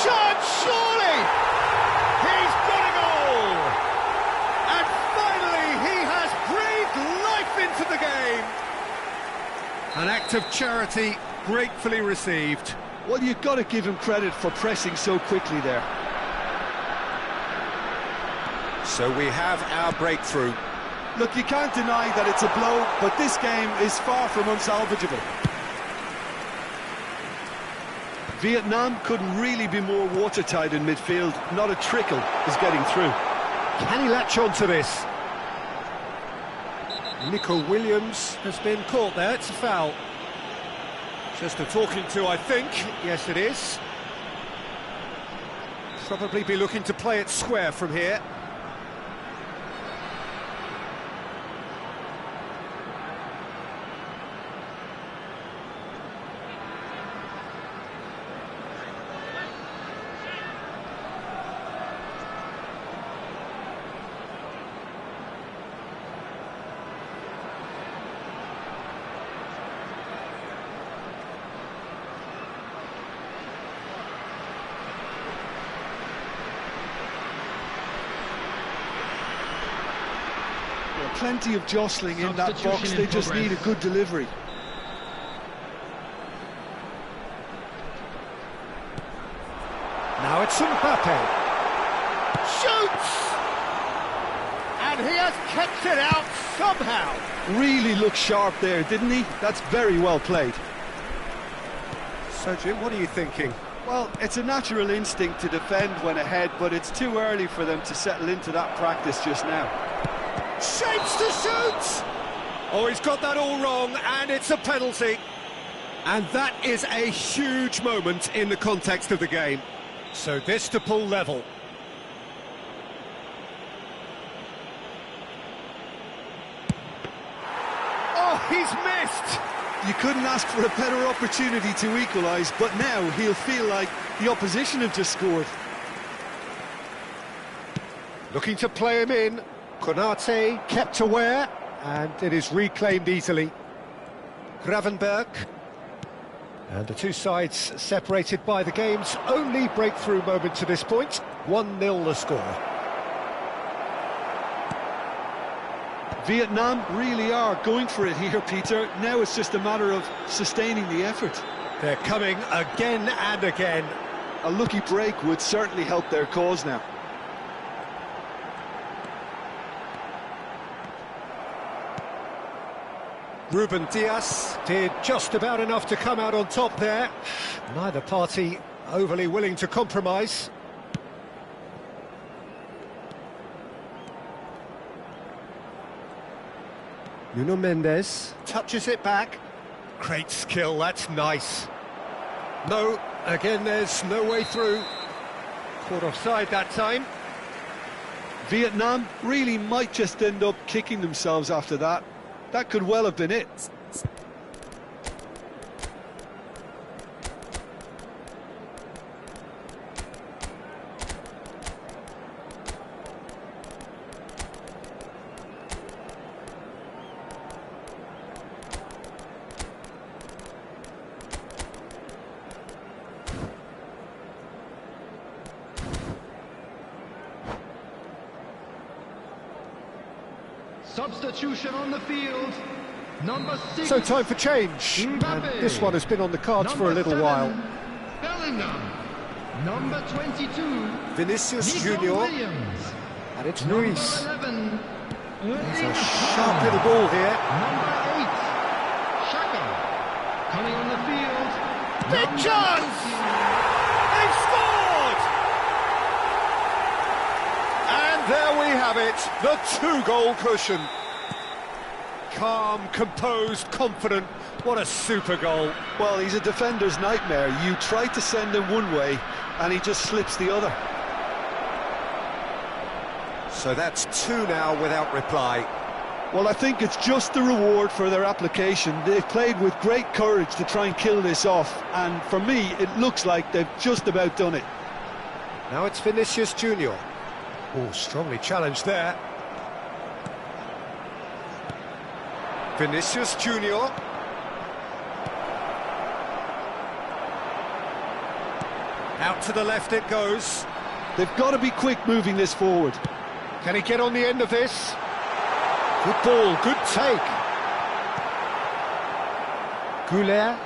Chance, surely! He's got a goal! And finally, he has breathed life into the game! An act of charity gratefully received. Well, you've got to give him credit for pressing so quickly there. So we have our breakthrough. Look, you can't deny that it's a blow, but this game is far from unsalvageable. Vietnam couldn't really be more watertight in midfield. Not a trickle is getting through. Can he latch on to this? Nico Williams has been caught there. It's a foul. Just a talking to, I think. Yes, it is. Probably be looking to play it square from here. Plenty of jostling in that box, they just need a good delivery. Now it's Mbappe. Shoots! And he has kept it out somehow. Really looked sharp there, didn't he? That's very well played. So, Jim, what are you thinking? Well, it's a natural instinct to defend when ahead, but it's too early for them to settle into that practice just now. Shapes to shoot! Oh, he's got that all wrong, and it's a penalty. And that is a huge moment in the context of the game. So this to pull level. Oh, he's missed! You couldn't ask for a better opportunity to equalise, but now he'll feel like the opposition have just scored. Looking to play him in. Konate kept aware, and it is reclaimed easily. Gravenberg. And the two sides separated by the game's only breakthrough moment to this point. 1-0 the score. Vietnam really are going for it here, Peter. Now it's just a matter of sustaining the effort. They're coming again and again. A lucky break would certainly help their cause now. Ruben Dias did just about enough to come out on top there. Neither party overly willing to compromise. Nuno Mendes touches it back. Great skill, that's nice. No, again there's no way through. Caught offside that time. Vietnam really might just end up kicking themselves after that. That could well have been it. Substitution on the field. Number 6. So time for change. And this one has been on the cards for a little 7, while. Bellingham. Number 22. Vinicius Nico Junior. Williams. And it's Number Ruiz. 11. It's a sharp little ball here. Number 8. Shaka. Coming on the field. Big Number chance! 20. They've scored! And there we have it, the two-goal cushion. Calm, composed, confident. What a super goal. Well, he's a defender's nightmare. You try to send him one way, and he just slips the other. So that's 2 now without reply. Well, I think it's just the reward for their application. They've played with great courage to try and kill this off, and for me, it looks like they've just about done it. Now it's Vinicius Junior. Oh, strongly challenged there. Vinicius Junior. Out to the left it goes. They've got to be quick moving this forward. Can he get on the end of this? Good ball, good take. Goulet.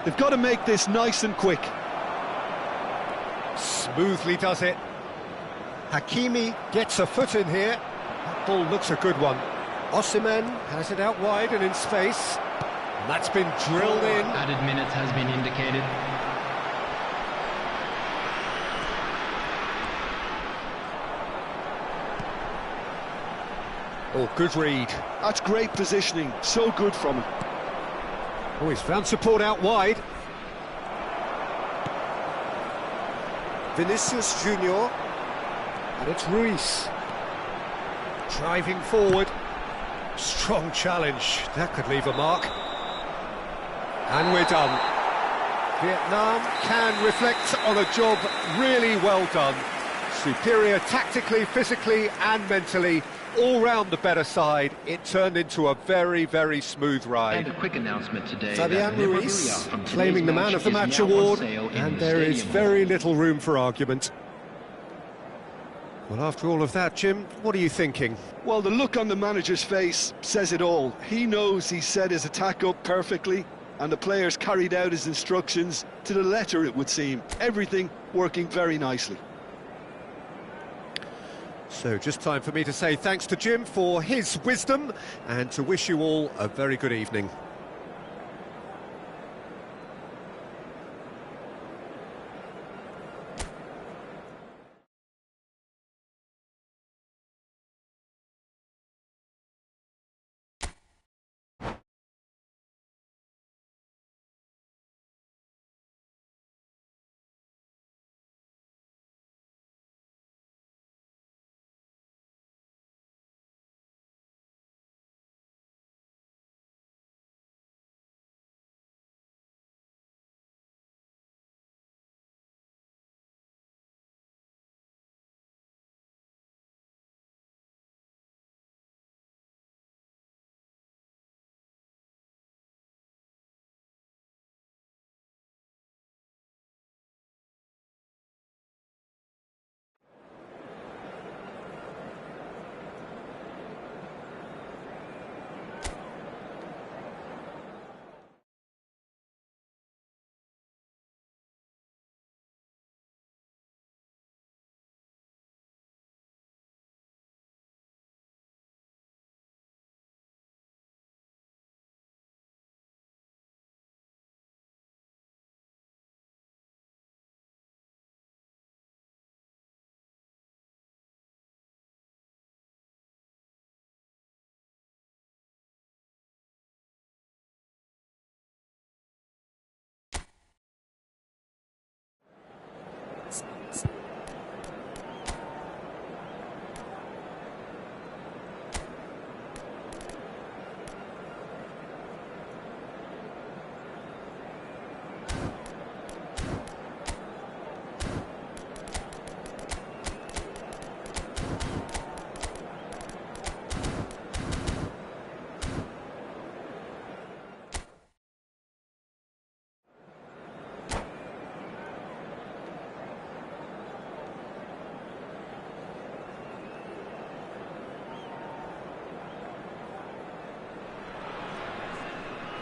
They've got to make this nice and quick. Smoothly does it. Hakimi gets a foot in here. That ball looks a good one. Osimhen has it out wide and in space. And that's been drilled in. Added minutes has been indicated. Oh, good read. That's great positioning. So good from him. Oh, he's found support out wide. Vinicius Junior. And it's Ruiz. Driving forward. Strong challenge. That could leave a mark. And we're done. Vietnam can reflect on a job really well done. Superior tactically, physically and mentally. All round the better side. It turned into a very, very smooth ride. And a quick announcement today. Fabian Ruiz claiming the man of the match award, and there is very little room for argument. Well, after all of that, Jim, what are you thinking? Well, the look on the manager's face says it all. He knows he set his attack up perfectly, and the players carried out his instructions to the letter, it would seem. Everything working very nicely. So just time for me to say thanks to Jim for his wisdom and to wish you all a very good evening.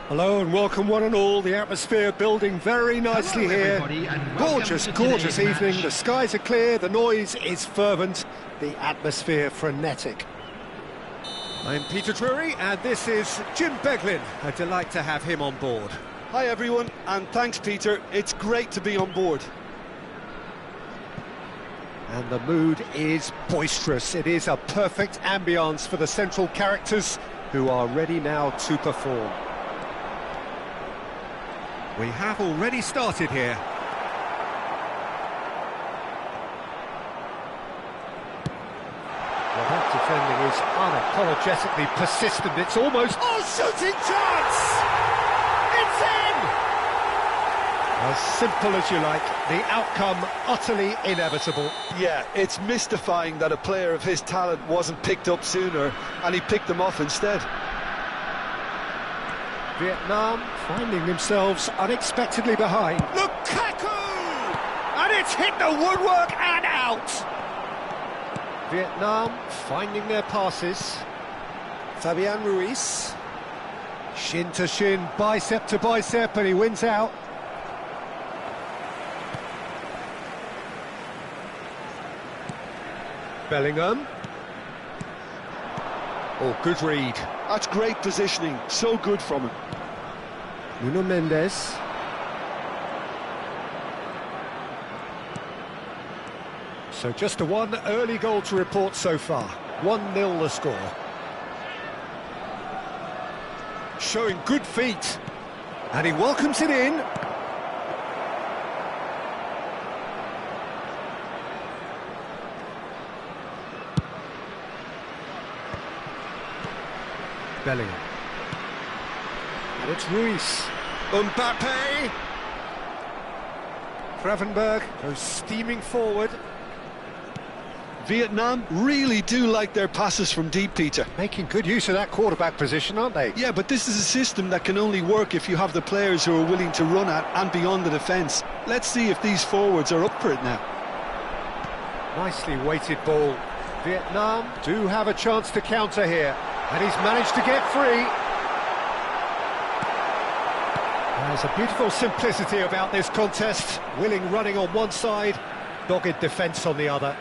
Hello and welcome one and all. The atmosphere building very nicely here. Gorgeous, gorgeous evening. The skies are clear, the noise is fervent, the atmosphere frenetic. I'm Peter Drury and this is Jim Beglin. A delight to have him on board. Hi everyone, and thanks Peter. It's great to be on board. And the mood is boisterous. It is a perfect ambience for the central characters who are ready now to perform. We have already started here. Well, that defending is unapologetically persistent. It's almost... Oh, shooting chance! It's in! As simple as you like, the outcome utterly inevitable. Yeah, it's mystifying that a player of his talent wasn't picked up sooner, and he picked them off instead. Vietnam finding themselves unexpectedly behind. Lukaku! And it's hit the woodwork and out! Vietnam finding their passes. Fabian Ruiz. Shin to shin, bicep to bicep, and he wins out. Bellingham. Oh, good read. That's great positioning, so good from him. Nuno Mendes. So just a one early goal to report so far. 1-0 the score. Showing good feet. And he welcomes it in. Bellingham. And it's Ruiz. Mbappe. Gravenberg goes steaming forward. Vietnam really do like their passes from deep, Peter. Making good use of that quarterback position, aren't they? Yeah, but this is a system that can only work if you have the players who are willing to run at and beyond the defence. Let's see if these forwards are up for it now. Nicely weighted ball. Vietnam do have a chance to counter here. And he's managed to get free. There's a beautiful simplicity about this contest. Willing running on one side, dogged defence on the other.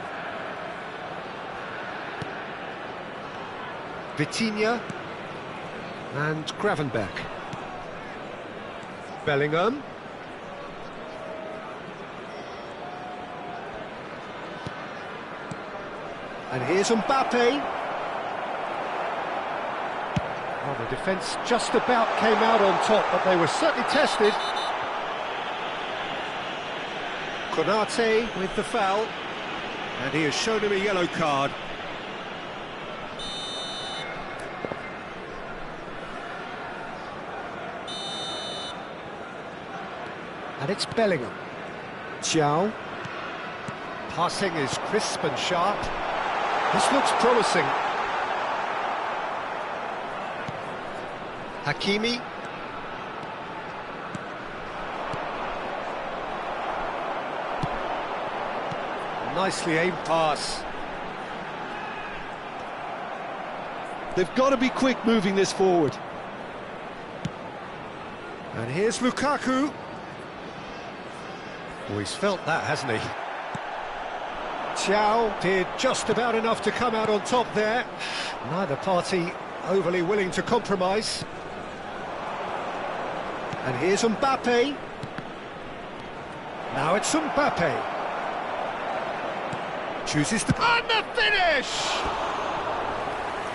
Vitinha and Gravenberch. Bellingham. And here's Mbappe. Well, the defence just about came out on top, but they were certainly tested. Konate with the foul, and he has shown him a yellow card. And it's Bellingham. Xiao. Passing is crisp and sharp. This looks promising. Hakimi. Nicely aimed pass. They've got to be quick moving this forward. And here's Lukaku. Oh, he's felt that, hasn't he? Xiao did just about enough to come out on top there. Neither party overly willing to compromise. And here's Mbappe. Now it's Mbappe. Chooses the... And the finish!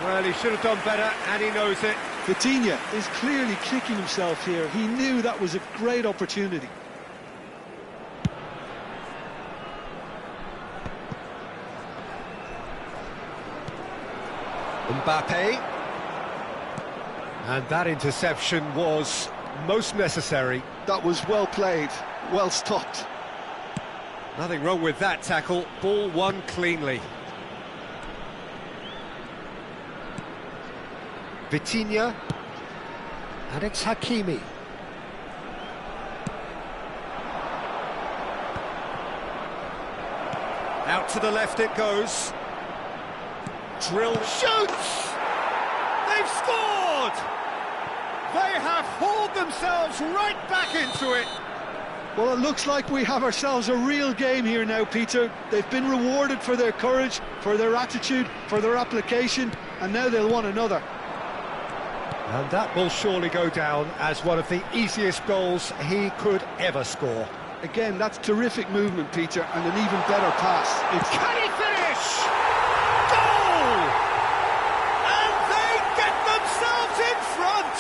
Well, he should have done better, and he knows it. Vitinha is clearly kicking himself here. He knew that was a great opportunity. Mbappe. And that interception was most necessary. That was well played, well stopped. Nothing wrong with that tackle. Ball won cleanly. Vitinha. And it's Hakimi. Out to the left it goes. Drill, shoots! They've scored! They have hauled themselves right back into it. Well, it looks like we have ourselves a real game here now, Peter. They've been rewarded for their courage, for their attitude, for their application, and now they'll want another. And that will surely go down as one of the easiest goals he could ever score. Again, that's terrific movement, Peter, and an even better pass. Can he finish? Goal! And they get themselves in front!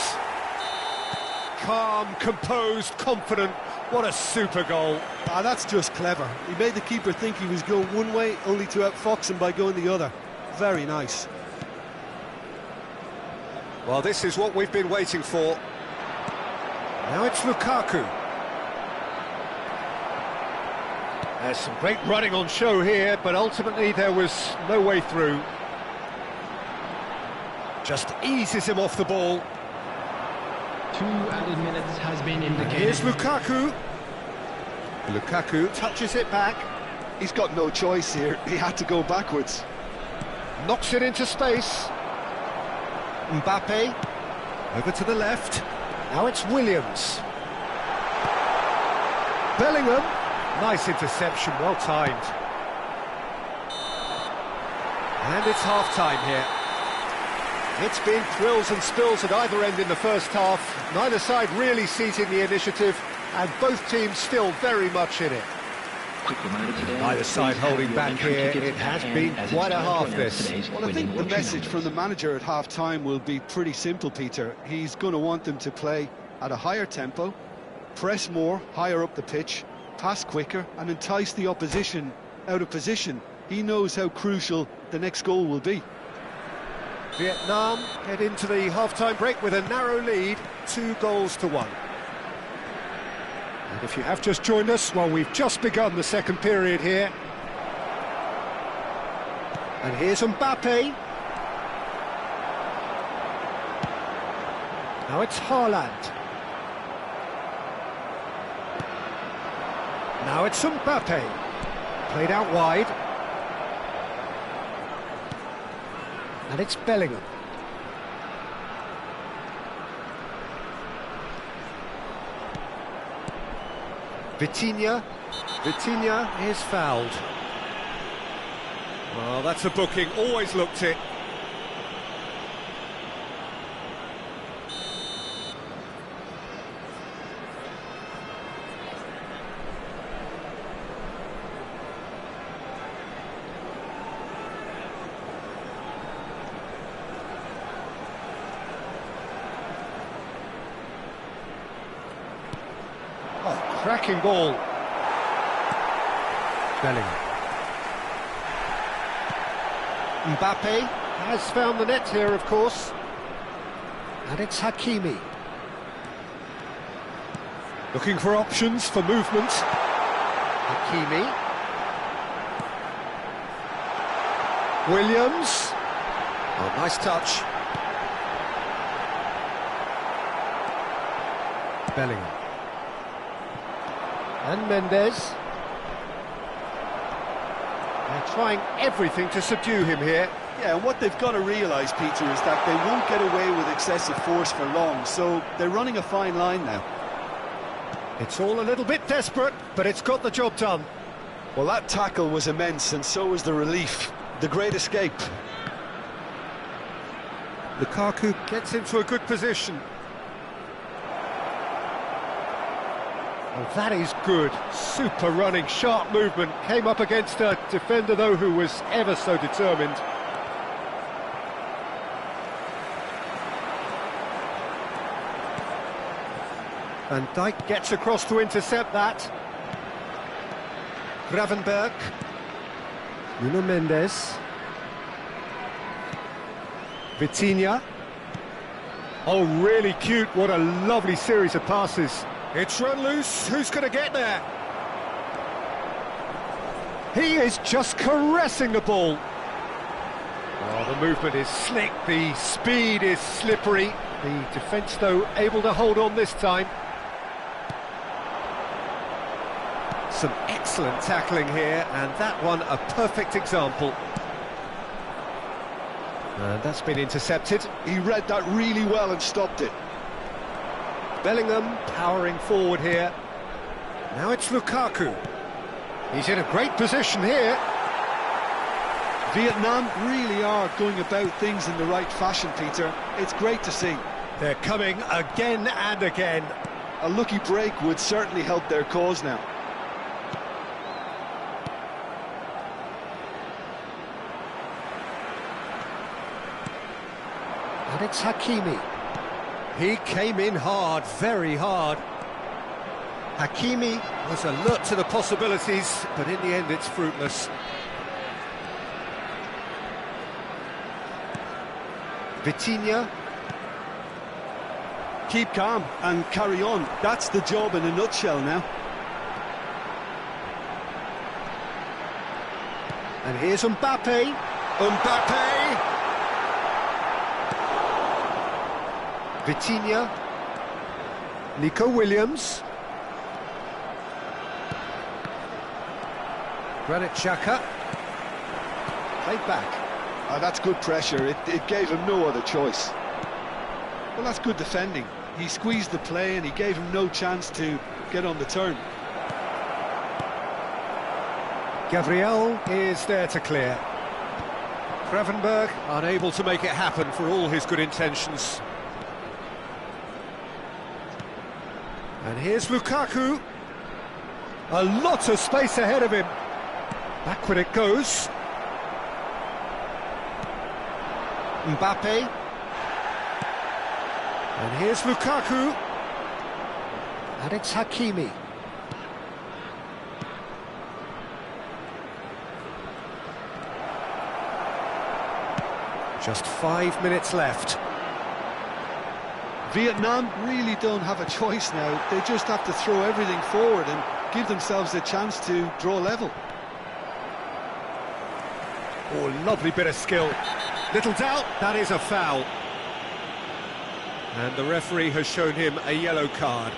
Calm, composed, confident. What a super goal. Ah, that's just clever. He made the keeper think he was going one way, only to outfox him by going the other. Very nice. Well, this is what we've been waiting for. Now it's Lukaku. There's some great running on show here, but ultimately there was no way through. Just eases him off the ball. 2 added minutes has been indicated. Here's Lukaku. Lukaku touches it back. He's got no choice here. He had to go backwards. Knocks it into space. Mbappe. Over to the left. Now it's Williams. Bellingham. Nice interception, well timed. And it's half-time here. It's been thrills and spills at either end in the first half. Neither side really seizing the initiative, and both teams still very much in it. Quick reminder today, Neither side holding back here. It has been quite a half this. Well, I think the message from the manager at half-time will be pretty simple, Peter. He's going to want them to play at a higher tempo, press more, higher up the pitch, pass quicker, and entice the opposition out of position. He knows how crucial the next goal will be. Vietnam head into the half-time break with a narrow lead, 2-1. And if you have just joined us, well, we've just begun the second period here. And here's Mbappe. Now it's Haaland. Now it's Mbappe. Played out wide. And it's Bellingham. Vitinha. Vitinha is fouled. Well, that's a booking, always looked it. cracking ball. Bellingham. Mbappe has found the net here, of course. And it's Hakimi. Looking for options for movement. Hakimi. Williams. Oh, nice touch. Bellingham. And Mendes. They're trying everything to subdue him here. Yeah, and what they've got to realise, Peter, is that they won't get away with excessive force for long, so they're running a fine line now. It's all a little bit desperate, but it's got the job done. Well, that tackle was immense, and so was the relief. The great escape. Lukaku gets into a good position. Oh, that is good. Super running, sharp movement. Came up against a defender, though, who was ever so determined. Van Dijk gets across to intercept that. Gravenberg. Nuno Mendes. Vitinha. Oh, really cute. What a lovely series of passes. It's run loose. Who's going to get there? He is just caressing the ball. Oh, the movement is slick. The speed is slippery. The defence, though, able to hold on this time. Some excellent tackling here, and that one a perfect example. And that's been intercepted. He read that really well and stopped it. Bellingham powering forward here. Now it's Lukaku. He's in a great position here. Vietnam really are going about things in the right fashion, Peter. It's great to see. They're coming again and again. A lucky break would certainly help their cause now. And it's Hakimi. He came in hard, very hard. Hakimi was alert to the possibilities, but in the end it's fruitless. Vitinha. Keep calm and carry on. That's the job in a nutshell now. And here's Mbappe. Mbappe! Vitinha. Nico Williams. Granit Xhaka. Played back. Oh, that's good pressure. It gave him no other choice. Well, that's good defending. He squeezed the play and he gave him no chance to get on the turn. Gabriel is there to clear. Gravenberg unable to make it happen for all his good intentions. And here's Lukaku. A lot of space ahead of him. Backward it goes. Mbappe. And here's Lukaku. And it's Hakimi. Just 5 minutes left. Vietnam really don't have a choice now. They just have to throw everything forward and give themselves a chance to draw level. Oh, lovely bit of skill. Little doubt, that is a foul. And the referee has shown him a yellow card.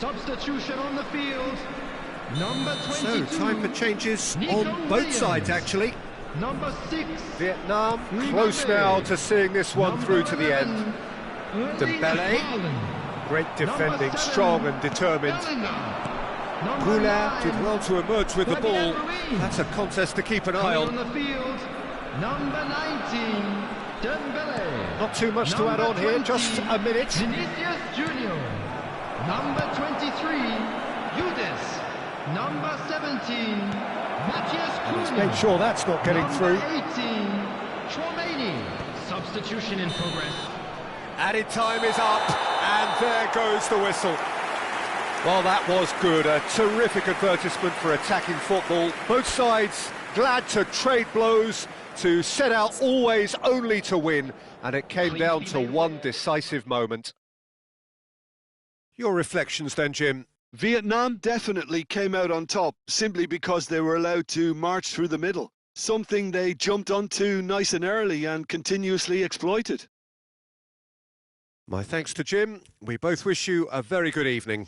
Substitution on the field. Number 22. So, time for changes Nico on both Williams. sides, actually. Number 6. Vietnam Mbappe. close now to seeing this one Number through to the 11, end. Erling Dembele. Haaland. Great defending, Number 7, strong and determined. Bellingham. Number Poulin 9, did well to emerge with the Fabian ball. Ruiz. That's a contest to keep an eye Coming on on. the field. Number 19. Dembele. Not too much to add on here, just a minute. Vinicius Junior. Number 23. Yudes. Number 17. Matthias Cunha. Make sure that's not getting Number through. 18. Chouameni. Substitution in progress. Added time is up, and there goes the whistle. Well, that was good. A terrific advertisement for attacking football. Both sides glad to trade blows, to set out always only to win, and it came down to one decisive moment. Your reflections then, Jim? Vietnam definitely came out on top simply because they were allowed to march through the middle, something they jumped onto nice and early and continuously exploited. My thanks to Jim. We both wish you a very good evening.